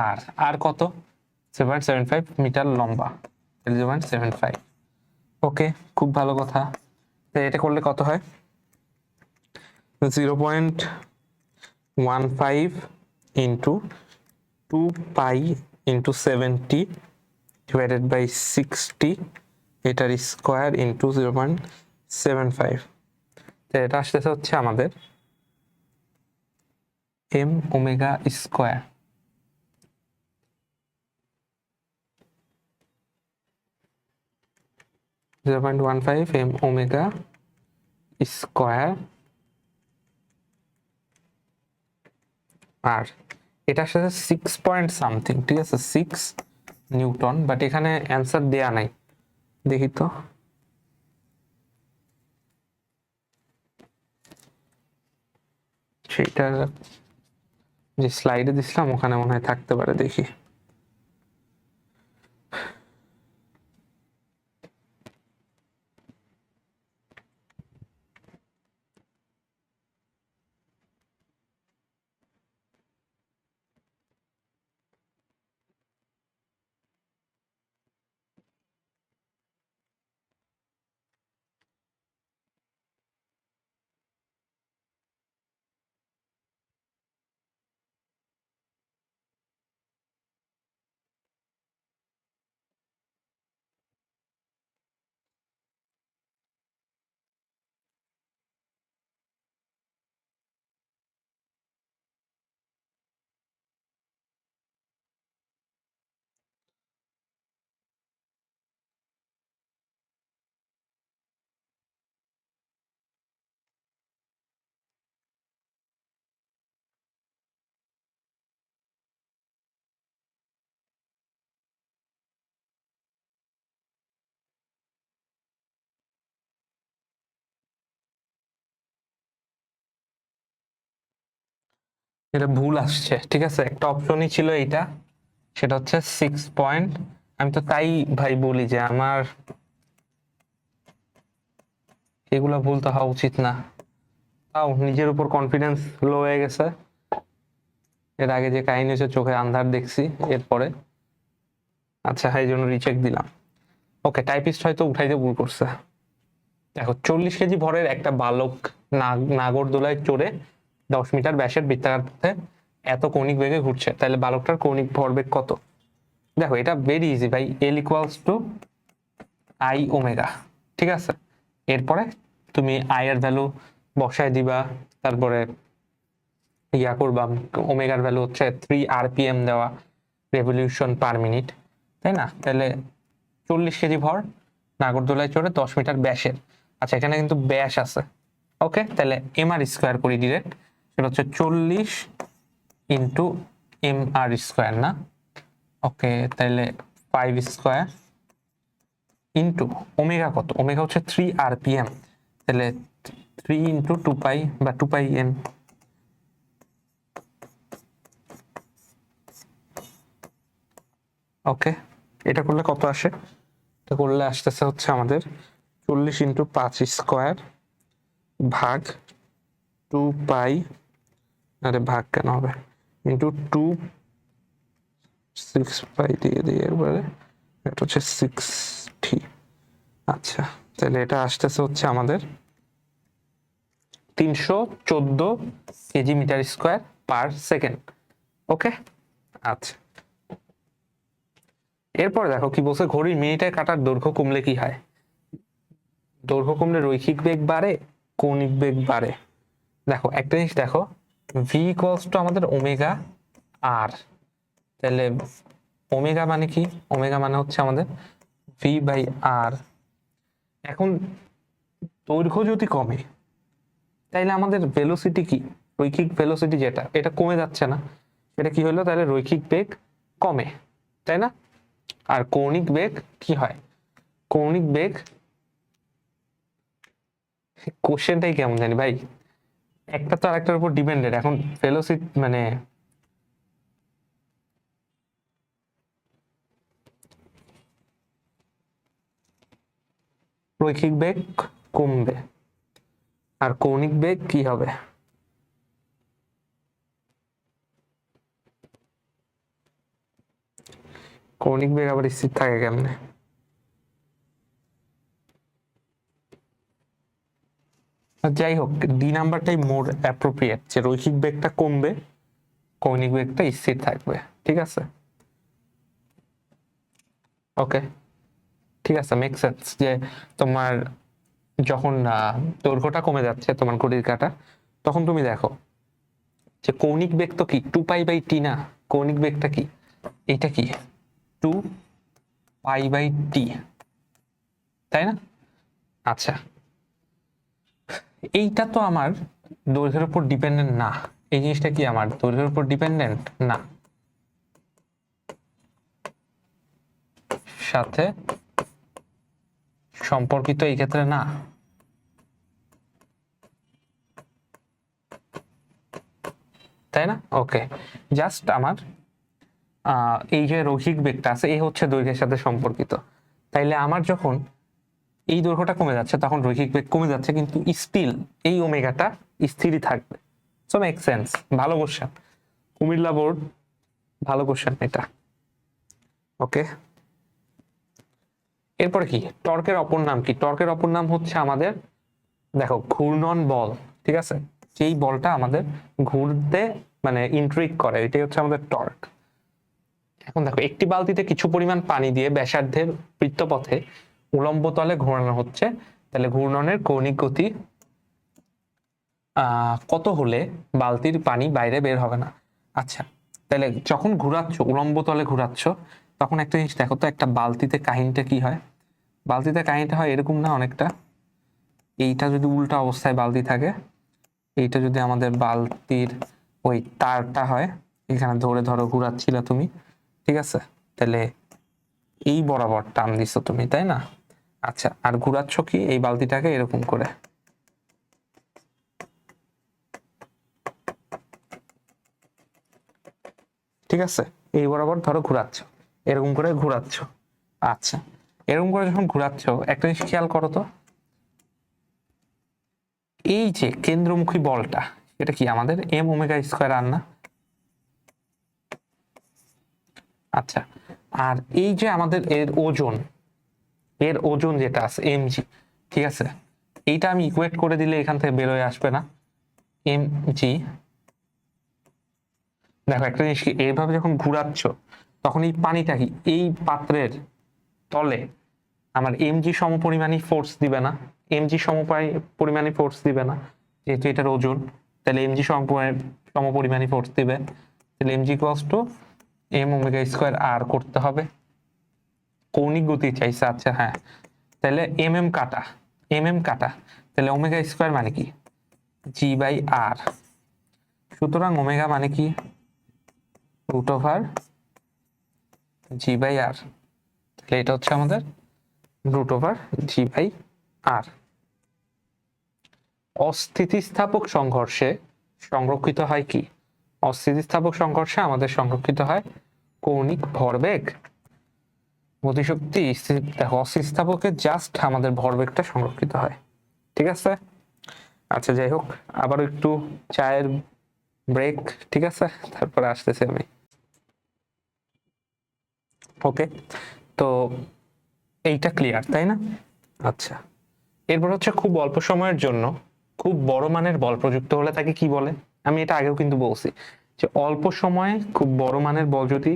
আর। আর কত? 0.75 মিটার লম্বা, 0.75। ওকে, খুব ভালো কথা। এটা করলে কত হয়? 0.15 ইন্টু 2π ইন্টু 70 ডিভাইডেড বাই 60 এটার স্কোয়ার ইন্টু 0.75। তো এটা আসতেছে হচ্ছে আমাদের m(ওমেগা²). 0.15 m(ওমেগা²). আর এটা আসলে 6 পয়েন্ট সামথিং, ঠিক আছে, 6 নিউটন, বাট এখানে অ্যান্সার দেয়া নাই। দেখি তো, সেটা যে স্লাইডে দিছিলাম ওখানে মনে হয় থাকতে পারে, দেখি। এটা ভুল আসছে, ঠিক আছে। একটা অপশনই ছিল এইটা, সেটা হচ্ছে 6 পয়েন্ট। আমি তো তাই ভাই বলি যে আমার এগুলা ভুল তো হওয়া উচিত না। তাও নিজের উপর কনফিডেন্স লো হয়ে গেছে। এর আগে যে কাহিনী হচ্ছে চোখে আন্ধার দেখছি, এরপরে আচ্ছা এই জন্য রিচেক দিলাম। ওকে, টাইপিস্ট হয়তো উঠাইতে ভুল করছে। দেখো 40 কেজি ভরের একটা বালক নাগরদোলায় চড়ে 10 মিটার ব্যাসের বৃত্তাকার পথে এত কৌণিক বেগে ঘুরছে, তাহলে বালকটার কৌণিক ভরবেগ কত? দেখো এটা ভেরি ইজি ভাই, L=I(ওমেগা), ঠিক আছে। এরপরে তুমি আই এর ভ্যালু বসায় দিবা, তারপরে ইয়া করবা, ওমেগার ভ্যালু হচ্ছে 3 RPM দেওয়া, রেভলিউশন পার মিনিট, তাই না? তাহলে 40 কেজি ভর, নাগরদোলায় চড়ে 10 মিটার ব্যাসের। আচ্ছা, এখানে কিন্তু ব্যাস আছে। ওকে, তাহলে MR স্কোয়ার করি ডিরেক্ট, সেটা হচ্ছে 40 ইন্টু MR স্কোয়ার না? ওকে, তাহলে 5 স্কোয়ার ইন্টু ওমেগা কত? ওমেগা হচ্ছে 3 RPM, তাহলে 3 ইন্টু 2 পাই বা 2 পাই এন। ওকে, এটা করলে কত আসে? এটা করলে আসতেছে হচ্ছে আমাদের 40 ইন্টু 5 স্কোয়ার ভাগ 2 পাই, আরে ভাগ কেন হবে, ইন্টু 2 6 পাই দিয়ে দিয়ে একবারে, এটা হচ্ছে 60। আচ্ছা, তাহলে এটা আসতেছে হচ্ছে আমাদের 314 KG metre square per second. Okay, আচ্ছা, এরপর দেখো কি বলছে, ঘড়ির মিনিটে কাটার দৈর্ঘ্য কমলে কি হয়? দৈর্ঘ্য কমলে রৈখিক বেগ বাড়ে, কৌণিক বেগ বাড়ে। দেখো একটা জিনিস দেখো, ভি ইকুয়ালস টু আমাদের ওমেগা আর, তাহলে ওমেগা মানে কি? ওমেগা মানে হচ্ছে আমাদের ভি বাই আর। এখন দৈর্ঘ্য যদি কমে, তাইলে আমাদের ভেলোসিটি কি, রৈখিক ভেলোসিটি যেটা, এটা কমে যাচ্ছে না, এটা কি হলো? তাহলে রৈখিক বেগ কমে, তাই না? আর কৌণিক বেগ কি হয়? কৌণিক বেগ, কোশ্চেনটাই কেমন জানি ভাই, একটা তো আরেকটার উপর ডিপেন্ডেন্ট। এখন ভেলোসিটি মানে রৈখিক বেগ কমবে, আর কৌণিক বেগ কি হবে? কৌণিক বেগ আবার স্থির থাকে কেমনে? যাই হোক, ডি নাম্বারটাই মোর অ্যাপ্রোপ্রিয়েট, যে রৈখিক বেগটা কমবে, কৌণিক বেগটা স্থির থাকবে। ঠিক আছে, ওকে, ঠিক আছে, মেক সেন্স। যে তোমার যখন দৈর্ঘ্যটা কমে যাচ্ছে তোমার ঘড়ির কাঁটা, তখন তুমি দেখো যে কৌণিক বেগ তো কি 2 পাই/টি না? কৌণিক বেগটা কি? এটা কি 2 পাই/টি, তাই না? আচ্ছা, এইটা তো আমার দৈর্ঘ্যের উপর ডিপেন্ডেন্ট না। এই জিনিসটা কি আমার দৈর্ঘ্যের উপর ডিপেন্ডেন্ট না, সাথে সম্পর্কিত এই ক্ষেত্রে না, তাই না? ওকে, জাস্ট আমার এই যে রৈখিক বেগটা আছে, এই হচ্ছে দৈর্ঘ্যের সাথে সম্পর্কিত। তাইলে আমার যখন এই দৈর্ঘ্যটা কমে যাচ্ছে, তখন রৈখিক বেগ কমে যাচ্ছে, কিন্তু স্টিল এই ওমেগাটা স্থিরই থাকবে। So make sense. ভালো কোশ্চেন, কুমিল্লা বোর্ড, ভালো কোশ্চেন এটা। ওকে, এরপরে কি, টর্কের অপর নাম কি? টর্কের অপর নাম হচ্ছে আমাদের, দেখো, ঘূর্ণন বল। ঠিক আছে, যেই বলটা আমাদের ঘুরতে মানে ইন্ট্রিক করে, এটাই হচ্ছে আমাদের টর্ক। এখন দেখো, একটি বালতিতে কিছু পরিমাণ পানি দিয়ে ব্যাসার্ধের বৃত্তপথে উলম্ব তলে ঘোরানো হচ্ছে, তাহলে ঘূর্ণনের কৌণিক গতি কত হলে বালতির পানি বাইরে বের হবে না? আচ্ছা, তাহলে যখন ঘুরাচ্ছ, উলম্ব তলে ঘুরাচ্ছ, তখন একটা জিনিস দেখো তো, একটা বালতিতে কাহিনীটা কি হয়? বালতিতে কাহিনীটা হয় এরকম না অনেকটা, এইটা যদি উল্টা অবস্থায় বালতি থাকে, এইটা যদি আমাদের বালতির ওই তারটা হয়, এখানে ধরে ধরো ঘুরাচ্ছিল তুমি, ঠিক আছে? তাহলে এই বরাবর টান দিছো তুমি, তাই না? আচ্ছা, আর ঘুরাচ্ছ কি এই বালতিটাকে এরকম করে, ঠিক আছে? এই বরাবর ধরো ঘুরাচ্ছ, এরকম করে ঘুরাচ্ছ। আচ্ছা, এরকম করে যখন ঘুরাচ্ছ, একটা জিনিস খেয়াল করো তো, এই যে কেন্দ্রমুখী বলটা, এটা কি আমাদের এম ওমেগা স্কয়ার আর না? আচ্ছা, আর এই যে আমাদের এর ওজন, এর ওজন যেটা আছে mg, ঠিক আছে? এইটা আমি ইকুয়েট করে দিলে এখান থেকে বের হয়ে আসবে না? mg, দেখো একটা জিনিস কি, এইভাবে যখন ঘুরাচ্ছ, তখন এই পানিটা কি এই পাত্রের তলে আমার mg সমপরিমাণী ফোর্স দিবে না? mg সমপরিমাণী ফোর্স দিবে না, যেহেতু এটার ওজন, তাহলে mg সমপরিমাণী ফোর্স দিবে, তাহলে mg equals to M omega square আর করতে হবে। কৌণিক গতি চাইছে, আচ্ছা হ্যাঁ, তাহলে কাটা, তাহলে ওমেগা স্কোয়ার মানে কি জি বাই আর, সুতরাং ওমেগা মানে কি রুট ওভার জি বাই আর, তাহলে এটা হচ্ছে আমাদের রুট ওভার জি বাই আর। অস্থিতিস্থাপক সংঘর্ষে সংরক্ষিত হয় কি? অস্থিতিস্থাপক সংঘর্ষে আমাদের সংরক্ষিত হয় কৌণিক ভরবেগ, গতিশক্তি। দেখো অস্থিতিস্থাপকে জাস্ট আমাদের ভরবেগটা সংরক্ষিত হয়, ঠিক আছে। আচ্ছা যাই হোক, আবার একটু চায়ের ব্রেক, ঠিক আছে, তারপরে আসতেছি আমি। ওকে, তো এইটা ক্লিয়ার তাই না? আচ্ছা, এরপর হচ্ছে খুব অল্প সময়ের জন্য খুব বড় মানের বল প্রযুক্ত হলে তাকে কি বলে? আমি এটা আগেও কিন্তু বলছি যে অল্প সময়ে খুব বড় মানের বল যদি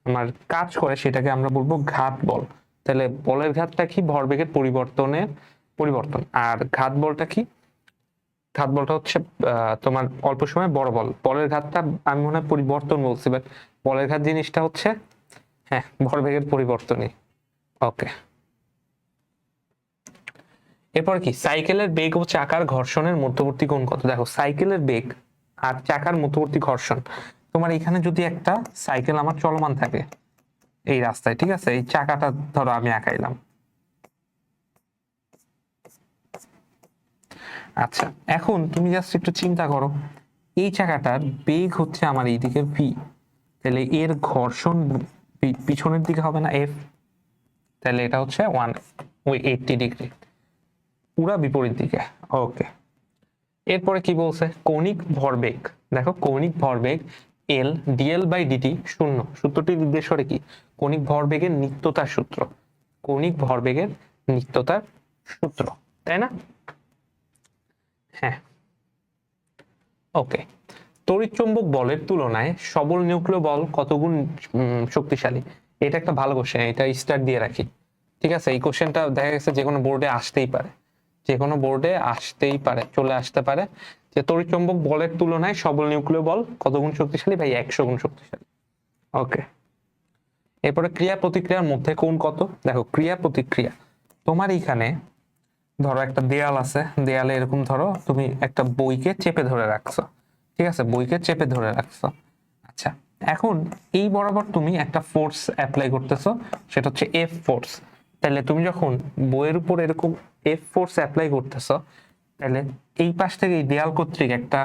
আমার কাজ করে সেটাকে আমরা বলবো ঘাত বল। তাহলে বলের ঘাতটা কি? ভরবেগের পরিবর্তন। আর ঘাত বলটা কি? ঘাত বলটা হচ্ছে তোমার অল্প সময় বড় বল, বলের ঘাতটা আমি মনে হয় পরিবর্তন বলছি, বাট বলের ঘাত জিনিসটা হচ্ছে হ্যাঁ ভরবেগের পরিবর্তনই। ওকে, এরপর কি সাইকেলের বেগ ও চাকার ঘর্ষণের মধ্যবর্তী কোণ কত? দেখো সাইকেলের বেগ আর চাকার মধ্যবর্তী ঘর্ষণ, তোমার এখানে যদি একটা সাইকেল আমার চলমান থাকে এই রাস্তায়, ঠিক আছে, এই চাকাটা ধরো আমি আঁকাইলাম, আচ্ছা এখন তুমি জাস্ট একটু চিন্তা করো, এই চাকাটার বেগ হচ্ছে আমার এই দিকের ভি, তাহলে এর ঘর্ষণ পিছনের দিকে হবে না এফ, তাহলে এটা হচ্ছে 180 ডিগ্রি, পুরা বিপরীত দিকে। ওকে, এরপরে কি বলছে? কৌণিক ভরবেগ। দেখো কৌণিক ভরবেগ এল ডিএল বাই ডিটি শূন্য, সূত্রটি নির্দেশ করে কি? কৌণিক ভরবেগের নিত্যতার সূত্র, কৌণিক ভরবেগের নিত্যতার সূত্র, তাই না? হ্যাঁ, ওকে। তড়িৎচুম্বক বলের তুলনায় সবল নিউক্লিয় বল কত গুণ শক্তিশালী? এটা একটা ভালো কোশ্চেন, এটা স্টার দিয়ে রাখি, ঠিক আছে। এই কোশ্চেনটা দেখা গেছে যে কোনো বোর্ডে আসতেই পারে, যে কোনো বোর্ডে আসতেই পারে, চলে আসতে পারে, যে তড়িৎচুম্বক বলের তুলনায় সবল নিউক্লিয় বল কত গুণ শক্তিশালী? ভাই 100 গুণ শক্তিশালী। ওকে, এরপরে ক্রিয়া প্রতিক্রিয়ার মধ্যে কোণ কত? দেখো ক্রিয়া প্রতিক্রিয়া, তোমার এইখানে ধরো একটা দেয়াল আছে, দেয়ালে এরকম ধরো তুমি একটা বইকে চেপে ধরে রাখছো, ঠিক আছে, বইকে চেপে ধরে রাখছো। আচ্ছা, এখন এই বরাবর তুমি একটা ফোর্স অ্যাপ্লাই করতেছো, সেটা হচ্ছে এফ ফোর্স। তাহলে তুমি যখন বইয়ের উপর এরকম এফ ফোর্স অ্যাপ্লাই করতেছো, তাহলে এই পাশ থেকে এই দেয়াল কর্তৃক একটা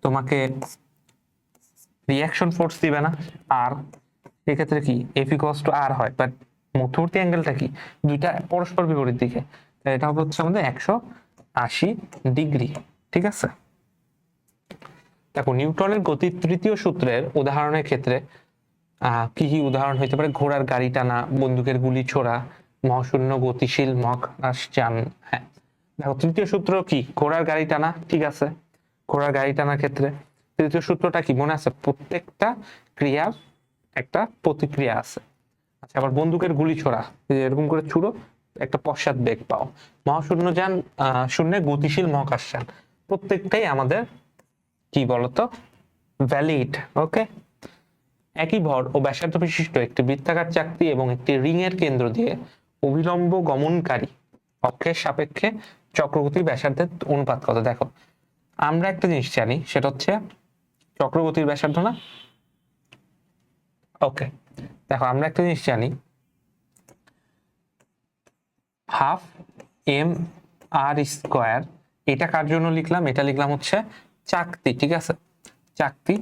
তোমাকে রিয়াকশন ফোর্স দিবে না? আর এক্ষেত্রে কি এফ ইকুয়ালস টু আর হয়, বাট মধ্যবর্তী অ্যাঙ্গেলটা কি? দুইটা পরস্পর বিপরীত দিকে, তাই এটা হচ্ছে আমাদের 180 ডিগ্রি, ঠিক আছে। দেখো নিউটনের গতির তৃতীয় সূত্রের উদাহরণের ক্ষেত্রে কি কি উদাহরণ হইতে পারে? ঘোড়ার গাড়ি টানা, বন্দুকের গুলি ছোড়া, মহাশূন্য গতিশীল মহাকাশ যান। হ্যাঁ, দেখো তৃতীয় সূত্র কি? ঘোড়ার গাড়ি টানা, ঠিক আছে। ঘোড়ার গাড়ি টানার ক্ষেত্রে তৃতীয় সূত্রটা কি মনে আছে? প্রত্যেকটা ক্রিয়ার একটা প্রতিক্রিয়া আছে। আচ্ছা, আবার বন্দুকের গুলি ছোড়া, এরকম করে ছুড়ো, একটা পশ্চাৎ বেগ পাও। মহাশূন্য যান, শূন্যে গতিশীল মহাকাশ যান, প্রত্যেকটাই আমাদের কি বলতো ভ্যালিড। ওকে, একই ভর ও ব্যাসার্ধ বিশিষ্ট একটি বৃত্তাকার চাকতি এবং একটি রিং এর কেন্দ্র দিয়ে অভিলম্ব গমনকারী অক্ষের সাপেক্ষে চক্রগতির ব্যাসার্ধের অনুপাত কত? দেখো আমরা একটা জিনিস জানি, সেটা হচ্ছে চক্রগতির ব্যাসার্ধ না? ওকে, দেখো আমরা একটা জিনিস জানি, হাফ এম আর স্কোয়ার, এটা কার জন্য লিখলাম? এটা লিখলাম হচ্ছে চাকতি, ঠিক আছে, চাকতি,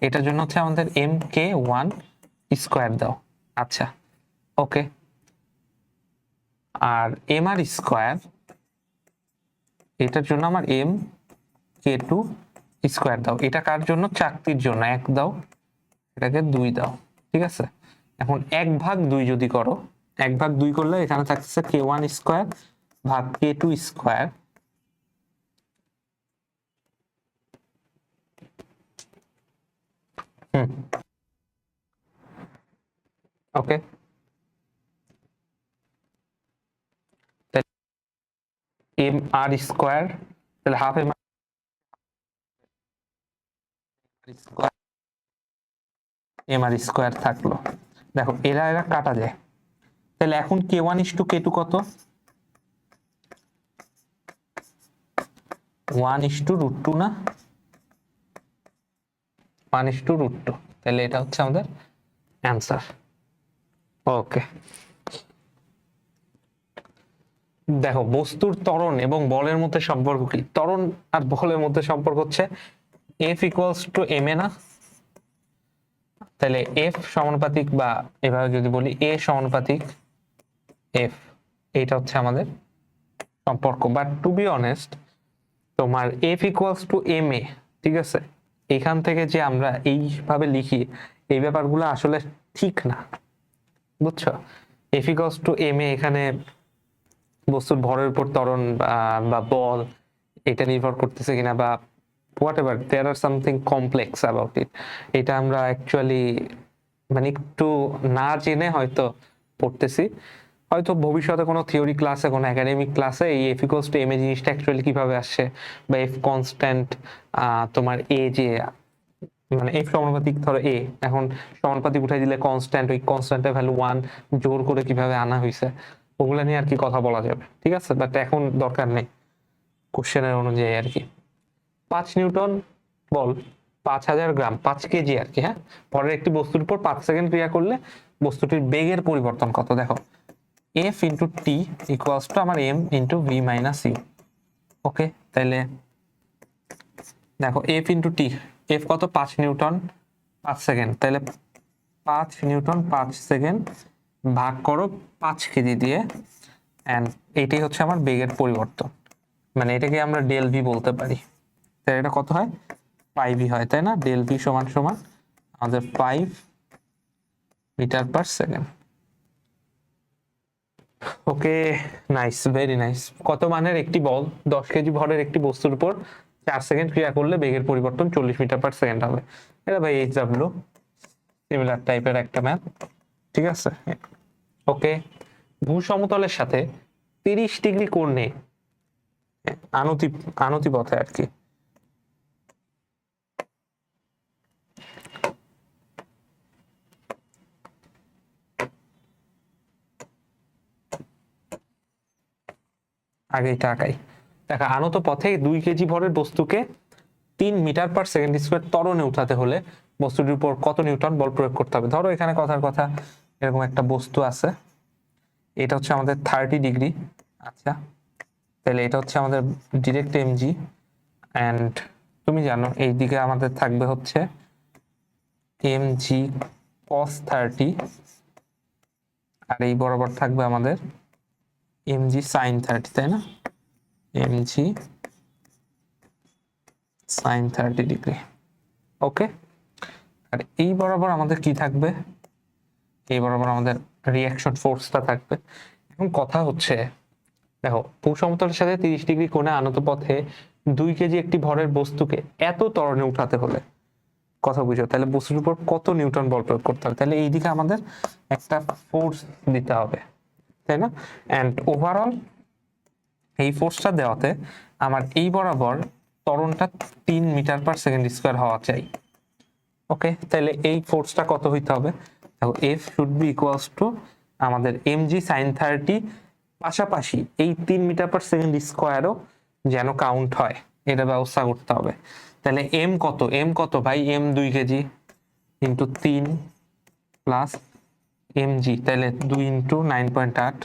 এটার জন্য হচ্ছে আমাদের এম কে 1 স্কোয়ার দাও। আচ্ছা, ওকে, আর এম আর স্কোয়ার, এটার জন্য আমার এম কে 2 স্কোয়ার দাও। এটা কার জন্য? চাকতির জন্য 1 দাও, এটাকে 2 দাও, ঠিক আছে। এখন 1/2 যদি করো, 1/2 করলে এখানে থাকছে কে 1 স্কোয়ার ভাগ কে 2 স্কোয়ার, ওকে, এম আর স্কোয়ার, তাহলে half M M R square থাকলো। দেখো এরা এরা কাটা যায়, তাহলে এখন k1:k2 কত? 1:√2 না? 1:√2, তাহলে এটা হচ্ছে আমাদের অ্যান্সার। ওকে, দেখো বস্তুর ত্বরণ এবং বলের মধ্যে সম্পর্ক কি? ত্বরণ আর বলের মধ্যে সম্পর্ক হচ্ছে F = ma না? তাহলে F সমানুপাতিক, বা এভাবে যদি বলি A সমানুপাতিক F, এইটা হচ্ছে আমাদের সম্পর্ক। বাট টু বি অনেস্ট, তোমার F = ma, ঠিক আছে, এখান থেকে যে আমরা এইভাবে লিখি, এই ব্যাপারগুলো আসলে ঠিক না, বুঝছো? F = ma এখানে বস্তুর ভরের উপর ত্বরণ বা বল এটা নির্ভর করতেছে কিনা, বা whatever, there are something complex about it. এটা আমরা অ্যাকচুয়ালি মানে একটু না জেনে হয়তো পড়তেছি। হয়তো ভবিষ্যতে কোনো থিওরি ক্লাসে, কোনো একাডেমিক ক্লাসে এই F = ma জিনিসটা অ্যাকচুয়ালি কিভাবে আসছে, বা F কনস্ট্যান্ট, তোমার A যে মানে F সমানুপাতিক, ধরো A, এখন সমানুপাতিক উঠাই দিলে কনস্ট্যান্ট, ওই কনস্ট্যান্টের ভ্যালু 1 জোর করে কিভাবে আনা হয়েছে, ওগুলা নিয়ে আর কি কথা বলা যাবে, ঠিক আছে, বাট এখন দরকার নেই কোশ্চেনের অনুযায়ী আর কি। 5 নিউটন বল, 5000 গ্রাম, 5 কেজি আর কি, হ্যাঁ, পরের একটি বস্তুর উপর 5 সেকেন্ড ক্রিয়া করলে বস্তুটির বেগের পরিবর্তন কত? দেখো F × T = আমার m × v - u। ওকে, তাহলে দেখো F × T, F কত? 5 নিউটন 5 সেকেন্ড, তাহলে 5 নিউটন 5 সেকেন্ড ভাগ করো 5 কেজি দিয়ে, এন্ড এটাই হচ্ছে আমার বেগের পরিবর্তন, মানে এটাকে আমরা ডেল ভি বলতে পারি। তাহলে এটা কত হয়? 5v হয়, তাই না? ডেল ভি সমান সমান আমাদের 5 মিটার/সেকেন্ড। ওকে, নাইস, ভেরি নাইস। কত মানের একটি বল 10 কেজি ভরের একটি বস্তুর উপর 4 সেকেন্ড ক্রিয়া করলে বেগের পরিবর্তন 40 মিটার/সেকেন্ড হবে? এটা ভাই এইচডব্লিউ সিমিলার টাইপের একটা ম্যাথ, ঠিক আছে। ওকে, ভূসমতলের সাথে 30 ডিগ্রি কোণে আনতি পথে আর কি আগে এটা আঁকাই। দেখা, আনত পথে 2 কেজি ভরের বস্তুকে 3 মিটার/সেকেন্ড² ত্বরণে উঠাতে হলে বস্তুটির উপর কত নিউটন বল প্রয়োগ করতে হবে? ধরো এখানে কথার কথা এরকম একটা বস্তু আছে, এটা হচ্ছে আমাদের 30 ডিগ্রি, আচ্ছা, তাহলে এটা হচ্ছে আমাদের ডিরেক্ট এমজি, এন্ড তুমি জানো এই দিকে আমাদের থাকবে হচ্ছে এমজি cos 30, আর এই বরাবর থাকবে আমাদের এমজি sin 30, তাই না? MG sin 30 degree. ওকে, আর এই বরাবর আমাদের কি থাকবে? এই বরাবর আমাদের রিঅ্যাকশন ফোর্সটা থাকবে। এখন কথা হচ্ছে, দেখো ভূসমতলের সাথে 30 ডিগ্রি কোণে আনত পথে 2 কেজি একটি ভরের বস্তুকে এত ত্বরণে উঠাতে হলে, কথা বুঝো, তাহলে বস্তুর উপর কত নিউটন বল প্রয়োগ করতে হবে? তাহলে এইদিকে আমাদের একটা ফোর্স দিতে হবে, তাই না? এন্ড ওভারঅল এই ফোর্সটা দেওয়াতে আমার এই বরাবর ত্বরণটা 3 মিটার/সেকেন্ড² হওয়া চাই। ওকে, তাহলে এই ফোর্সটা কত হইতে হবে? দেখো F should be equals to আমাদের mg sin 30, পাশাপাশি এই 3 মিটার/সেকেন্ড² যেন কাউন্ট হয়, এটা ব্যবস্থা করতে হবে। তাহলে m কত? m কত ভাই? m 2 KG into 3 plus mg, তাহলে 2 ইন্টু 9.8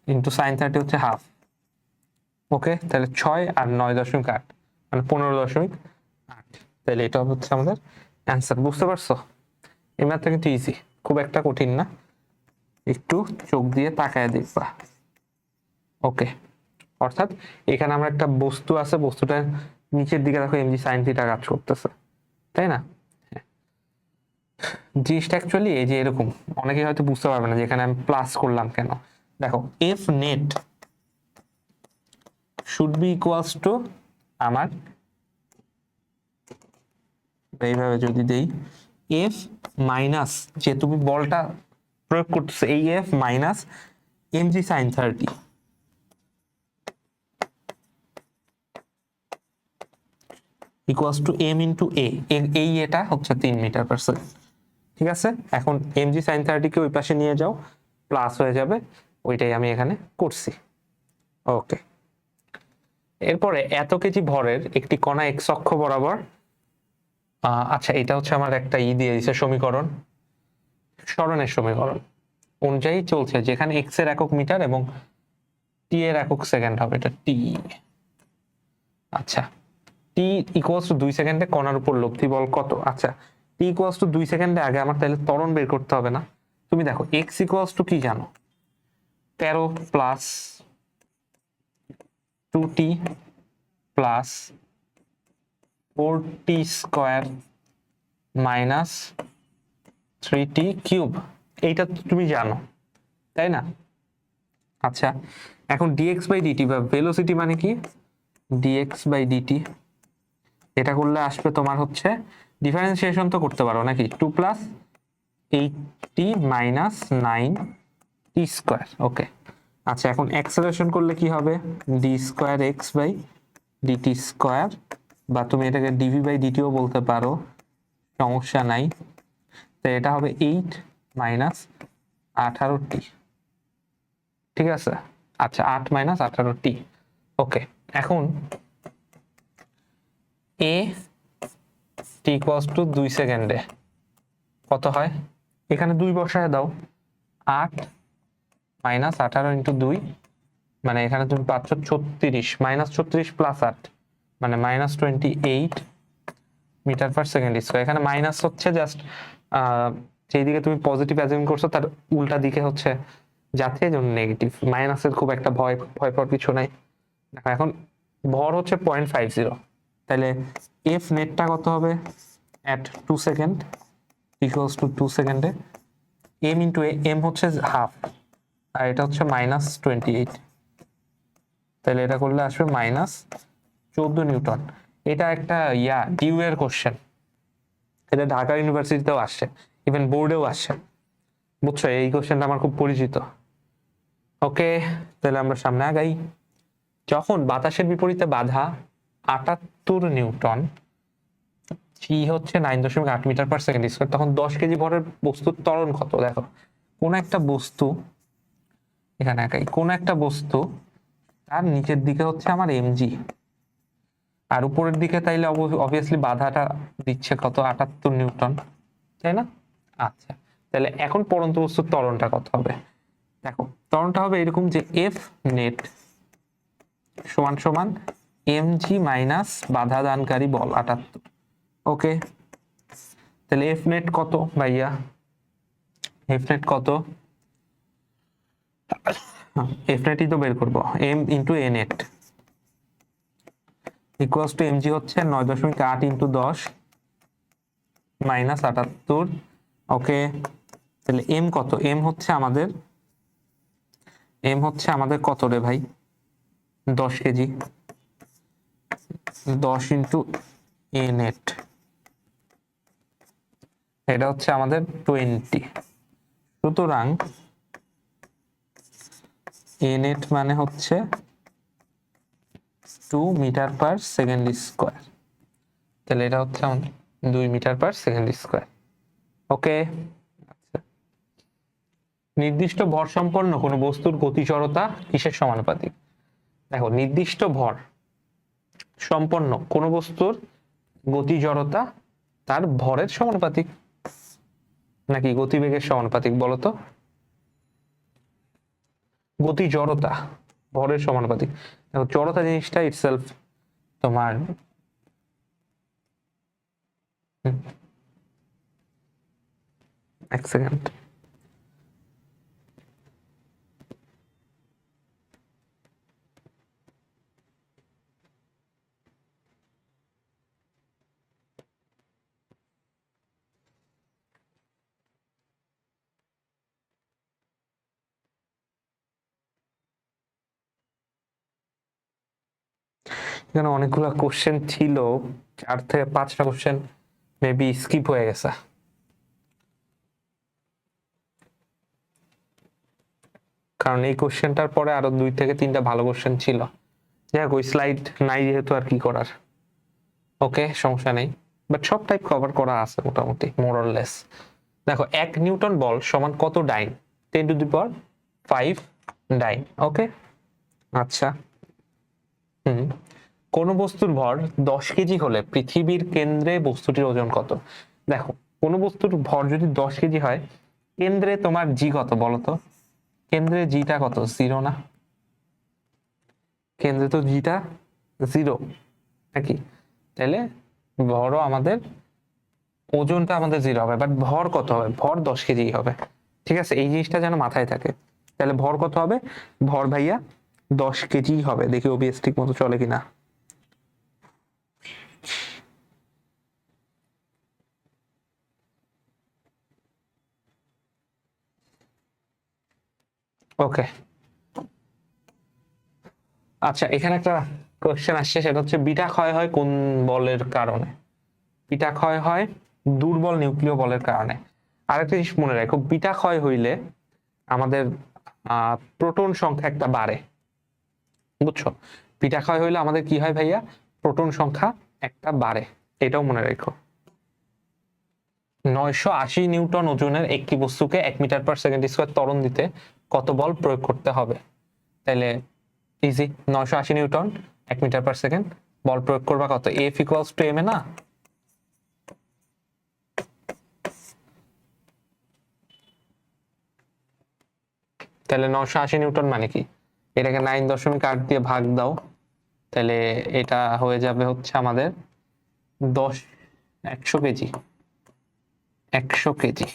ইন্টু sin 30 হচ্ছে হাফ। ওকে, তাহলে 6 আর 9.8 মানে 15.8, তাহলে এটা হচ্ছে আমাদের অ্যান্সার। বুঝতে পারছো? এই ম্যাথটা কিন্তু ইজি, খুব একটা কঠিন না, একটু চোখ দিয়ে তাকায় দেখবা। ওকে, অর্থাৎ এখানে আমরা একটা বস্তু আছে, বস্তুটার নিচের দিকে দেখো এমজি sin থিটা কাজ করতেছে, তাই না? জিনিসটা অ্যাকচুয়ালি এই যে এরকম, অনেকে হয়তো বুঝতে পারবে না যে এখানে আমি প্লাস করলাম কেন। দেখো F net should be equals to আমার, এইভাবে যদি দেই, এফ মাইনাস, যে তুমি বলটা প্রয়োগ করতেছো, এই F minus mg sin 30, equals to M into এই এটা হচ্ছে 3 মিটার পার সেকেন্ড। ঠিক আছে, এখন mg sin 30 কে ওই পাশে নিয়ে যাও, প্লাস হয়ে যাবে, ওইটাই আমি এখানে করছি। ওকে, এরপরে এত কেজি ভরের একটি কণা এক্স অক্ষ বরাবর, আচ্ছা এটা হচ্ছে আমার একটা দিয়ে দিছে সমীকরণ, সরণের সমীকরণ অনুযায়ী চলছে, যেখানে এক্স এর একক মিটার এবং টি এর একক সেকেন্ড হবে, এটা টি। আচ্ছা, টি ইকুয়ালস টু 2 সেকেন্ডে কণার উপর লব্ধি বল কত? আচ্ছা, টি ইকুয়ালস টু 2 সেকেন্ডে আগে আমার তাহলে ত্বরণ বের করতে হবে না? তুমি দেখো এক্স ইকুয়ালস টু কি জানো, 13 plus 2t plus 4t square minus 3t cube, এইটা তুমি জানো তাই না? আচ্ছা, এখন dx বাই dt বা ভেলোসিটি মানে কি, dx বাই dt, এটা করলে আসবে তোমার হচ্ছে, ডিফারেন্সিয়েশন তো করতে পারো নাকি, 2 plus 8t minus 9t square. ওকে, আচ্ছা এখন অ্যাক্সেলারেশন করলে কি হবে, d square x by dt square, বা তুমি এটাকে dv বাই dtও বলতে পারো, সমস্যা নাই। তো এটা হবে 8 মাইনাস 18t, ঠিক আছে? আচ্ছা 8 মাইনাস 18t। ওকে, এখন a t ইকুয়ালস টু 2 সেকেন্ডে কত হয়, এখানে 2 বসায় দাও, 8 মাইনাস 18 ইন্টু 2, মানে এখানে তুমি পাচ্ছ 36, মাইনাস 36 প্লাস 8 মানে minus 28 metre per second square. এখানে মাইনাস হচ্ছে জাস্ট যেই দিকে তুমি পজিটিভ অ্যাজিউম করছো তার উল্টা দিকে হচ্ছে যাচ্ছে, যেমন নেগেটিভ। মাইনাসের খুব একটা ভয় ভয় পাওয়ার কিছু নাই। এখন ভর হচ্ছে 0.50, তাহলে এফ নেটটা কত হবে অ্যাট 2 সেকেন্ড ইকুয়ালস টু 2 সেকেন্ডে এম ইন্টু এম হচ্ছে হাফ, আর এটা হচ্ছে মাইনাস 28, তাহলে এটা করলে আসবে মাইনাস 14 নিউটন। এটা একটা ডিউ এর কোশ্চেন, এটা ঢাকা ইউনিভার্সিটিতেও আসছে, ইভেন বোর্ডেও আসছে, বুঝছো? এই কোশ্চেনটা আমার খুব পরিচিত। ওকে, তাহলে আমরা সামনে আগাই। যখন বাতাসের বিপরীতে বাধা 78 নিউটন, জি হচ্ছে 9.8 মিটার পার সেকেন্ড স্কয়ার, তখন 10 কেজি ভরের বস্তুর ত্বরণ কত? দেখো কোন একটা বস্তু, এখানে একাই কোন একটা বস্তু, তার নিচের দিকে হচ্ছে আমার এমজি, আর উপরের দিকে তাইলে অবভিয়াসলি বাধাটা দিচ্ছে কত, 78 নিউটন, তাই না? আচ্ছা, তাহলে এখন পড়ন্ত বস্তুর ত্বরণটা কত হবে? দেখো ত্বরণটা হবে এরকম যে এফ নেট সমান সমান এমজি মাইনাস বাধা দানকারী বল 78। ওকে, তাহলে এফ নেট কত ভাইয়া, এফ নেট কত, এফ নেটই তো বের করবো, m into a net equals to mg হচ্ছে 9.8 ইন্টু 10 মাইনাস 78। ওকে, তাহলে এম কত, এম হচ্ছে আমাদের কত রে ভাই, 10 কেজি, 10 ইন্টু এ নেট, এটা হচ্ছে আমাদের 20। সুতরাং এ নেট মানে হচ্ছে 2 মিটার পার সেকেন্ড স্কোয়ার, তাহলে এটা হচ্ছে আমাদের 2 মিটার পার সেকেন্ড স্কোয়ার। ওকে, নির্দিষ্ট ভর সম্পন্ন কোনো বস্তুর গতি জড়তা কিসের সমানুপাতিক? দেখো নির্দিষ্ট ভর সম্পন্ন কোনো বস্তুর গতি জড়তা তার ভরের সমানুপাতিক, নাকি গতিবেগের সমানুপাতিক বলতো? গতি জড়তা ভরের সমানুপাতিক। দেখো জড়তা জিনিসটা ইটসেলফ তোমার এক সেকেন্ড, এখানে অনেকগুলো কোশ্চেন ছিল, 4 থেকে 5টা কোশ্চেন মেবি স্কিপ হয়ে গেছে, কারণ এই কোশ্চেনটার পরে আরো 2 থেকে 3টা ভালো কোশ্চেন ছিল। যাই হোক, ওই স্লাইড নাই যেহেতু আর কি করার। ওকে, সমস্যা নেই, বাট সব টাইপ কভার করা আছে মোটামুটি মোরলেস। দেখো 1 নিউটন বল সমান কত ডাইন? 10⁵ ডাইন। ওকে, আচ্ছা। কোন বস্তুর ভর 10 কেজি হলে পৃথিবীর কেন্দ্রে বস্তুটির ওজন কত? দেখো কোন বস্তুর ভর যদি 10 কেজি হয়, কেন্দ্রে তোমার জি কত বলো তো? কেন্দ্রে জিটা কত? 0 না? কেন্দ্রে তো জিটা 0 নাকি? তাহলে ভরও আমাদের, ওজনটা আমাদের 0 হবে, বাট ভর কত হবে? ভর 10 কেজি হবে। ঠিক আছে, এই জিনিসটা যেন মাথায় থাকে। তাহলে ভর কত হবে? ভর ভাইয়া 10 কেজি হবে। দেখি ওবিএস ঠিক মতো চলে কিনা। ওকে, আচ্ছা, এখানে একটা কোশ্চেন আসছে, সেটা হচ্ছে বিটা ক্ষয় হয় কোন বলের কারণে? বিটা ক্ষয় হয় দুর্বল নিউক্লিয় বলের কারণে। আরেকটা জিনিস মনে রাখো, বিটা ক্ষয় হইলে আমাদের প্রোটন সংখ্যা একটা বাড়ে, বুঝছো? বিটা ক্ষয় হইলে আমাদের কি হয় ভাইয়া? প্রোটন সংখ্যা একটা বাড়ে, এটাও মনে রাখো। 980 নিউটন ওজনের একটি বস্তুকে 1 মিটার/সেকেন্ড স্কয়ার ত্বরণ দিতে কত বল প্রয়োগ করতে হবে? তাহলে ইজি, 980 নিউটন 1 মিটার/সেকেন্ড, বল প্রয়োগ করবা কত? F equals to M A না? তাহলে 980 নিউটন মানে কি? এটাকে 9.8 দিয়ে ভাগ দাও, তাহলে এটা হয়ে যাবে হচ্ছে আমাদের 100 কেজি। 100 কেজি।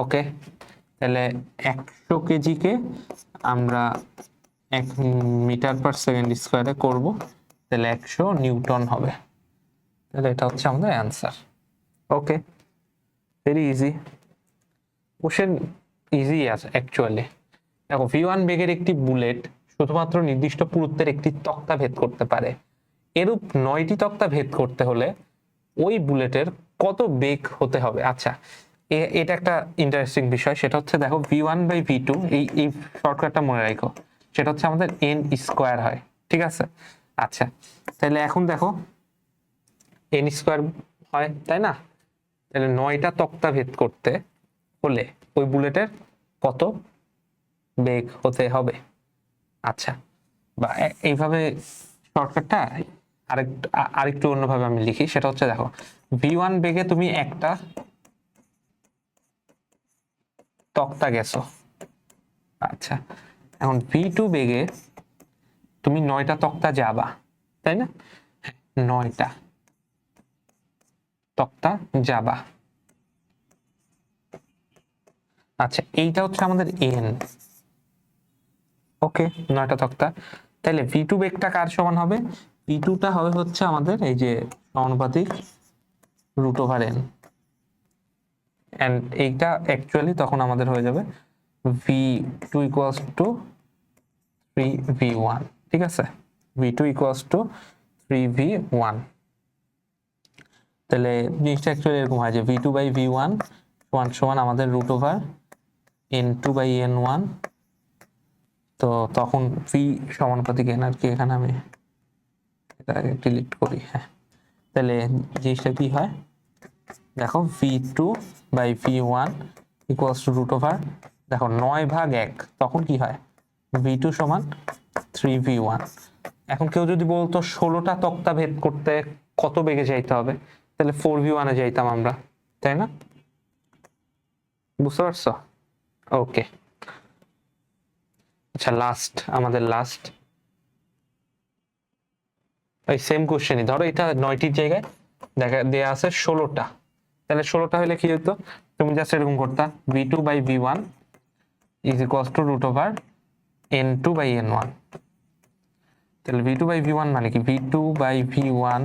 ওকে, তাহলে 100 কেজিকে আমরা 1 মিটার/সেকেন্ড স্কয়ারে করব, তাহলে 100 নিউটন হবে। তাহলে এটা হচ্ছে আমাদের অ্যান্সার। ওকে, ভেরি ইজি কোশ্চেন, ইজি আছে অ্যাকচুয়ালি। দেখো V1 বেগের একটি বুলেট শুধুমাত্র নির্দিষ্ট পুরুত্বের একটি তক্তা ভেদ করতে পারে। এরূপ 9টি তক্তা ভেদ করতে হলে ওই বুলেটের কত বেগ হতে হবে? আচ্ছা, এটা একটা ইন্টারেস্টিং বিষয়, সেটা হচ্ছে দেখো V1/V2, এই শর্টকাটটা মনে রাখো, সেটা হচ্ছে আমাদের n স্কয়ার হয়। ঠিক আছে, আচ্ছা, তাহলে এখন দেখো n স্কয়ার হয়, তাই না? তাহলে 9টা তক্তা ভেদ করতে হলে ওই বুলেটের কত বেগ হতে হবে? আচ্ছা, বা এইভাবে শর্টকাটটা আরেকটু অন্যভাবে আমি লিখি, সেটা হচ্ছে দেখো V1 বেগে তুমি একটা তক্তা গেছো, আচ্ছা, এখন V2 বেগে তুমি 9টা তক্তা যাবা, তাই না? 9টা তক্তা যাবা। আচ্ছা, এইটা হচ্ছে আমাদের n। ওকে, 9টা তক্তা। তাহলে V2 বেগটা কার সমান হবে? V2টা হবে হচ্ছে আমাদের এই যে সমানুপাতিক √n, এন্ড এইটা অ্যাকচুয়ালি তখন আমাদের হয়ে যাবে V2 ইকুয়ালস টু 3v1। ঠিক আছে, V2 ইকুয়ালস টু 3v1। তাহলে জিনিসটা অ্যাকচুয়ালি এরকম হয় যে V2/V1 সমান সমান আমাদের √n2/n1। তো তখন V সমানুপাতিক n আর কি, এখানে আমি এটা ডিলিট করি। হ্যাঁ, তাহলে জিনিসটা কি হয় দেখো, V2/V1 ইকুয়ালস টু দেখো 9/1, তখন কি হয়? V2 সমান 3v1। এখন কেউ যদি বলতো 16টা তক্তা ভেদ করতে কত বেগে যাইতে হবে, তাহলে 4v1 এ যাইতাম আমরা, তাই না? বুঝতে পারছো? ওকে, আচ্ছা, আমাদের লাস্ট ওই সেম কোশ্চেনই, ধরো এটা 9টির জায়গায় দেখা দেয়া আছে 16টা, তাহলে 16টা হলে কি হতো? তুমি জাস্ট এরকম করতা, V2/V1 is equals to √n2/n1। তাহলে V2/V1 মানে কি? V2/V1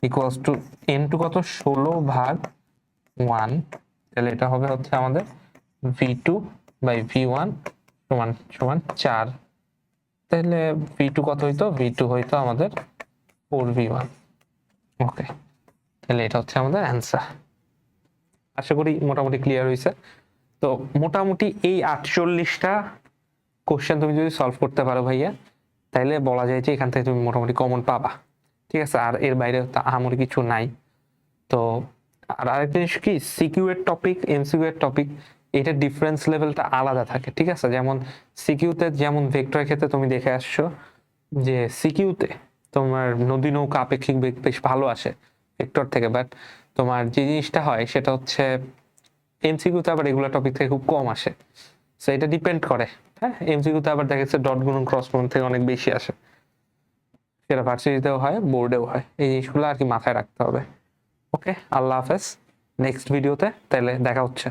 ইকুয়ালস টু n2 কত? 16/1। তাহলে এটা হবে হচ্ছে আমাদের V2/V1 সমান সমান 4। তাহলে V2 কত হইতো? V2 হইতো আমাদের 4v1। ওকে, তাহলে এটা হচ্ছে আমাদের অ্যান্সার। আশা করি মোটামুটি ক্লিয়ার হয়েছে। তো মোটামুটি এই 48টা কোশ্চেন তুমি যদি সলভ করতে পারো ভাইয়া, তাহলে বলা যায় যে এখান থেকে তুমি মোটামুটি কমন পাবা। ঠিক আছে, আর এর বাইরে তো আহামরি কিছু নাই। তো আর আরেকটা জিনিস কি, সিকিউ এর টপিক এমসিকিউ এর টপিক, এটা ডিফারেন্স লেভেলটা আলাদা থাকে। ঠিক আছে, যেমন সিকিউতে যেমন ভেক্টরের ক্ষেত্রে তুমি দেখে আসছো যে সিকিউতে তোমার নদী নৌকা আপেক্ষিক বেগ বেশ ভালো আসে ভেক্টর থেকে, বাট তোমার যে জিনিসটা হয় সেটা হচ্ছে এমসিকিউতে আবার রেগুলার টপিক থেকে খুব কম আসে। সো এটা ডিপেন্ড করে। হ্যাঁ, এমসিকিউতে আবার দেখা যাচ্ছে ডট গুণন ক্রস গুণন থেকে অনেক বেশি আসে, সেটা ভার্সিটিতেও হয়, বোর্ডেও হয়। এই জিনিসগুলো আর কি মাথায় রাখতে হবে। ওকে, আল্লাহ হাফেজ। নেক্সট ভিডিওতে তাহলে দেখা হচ্ছে।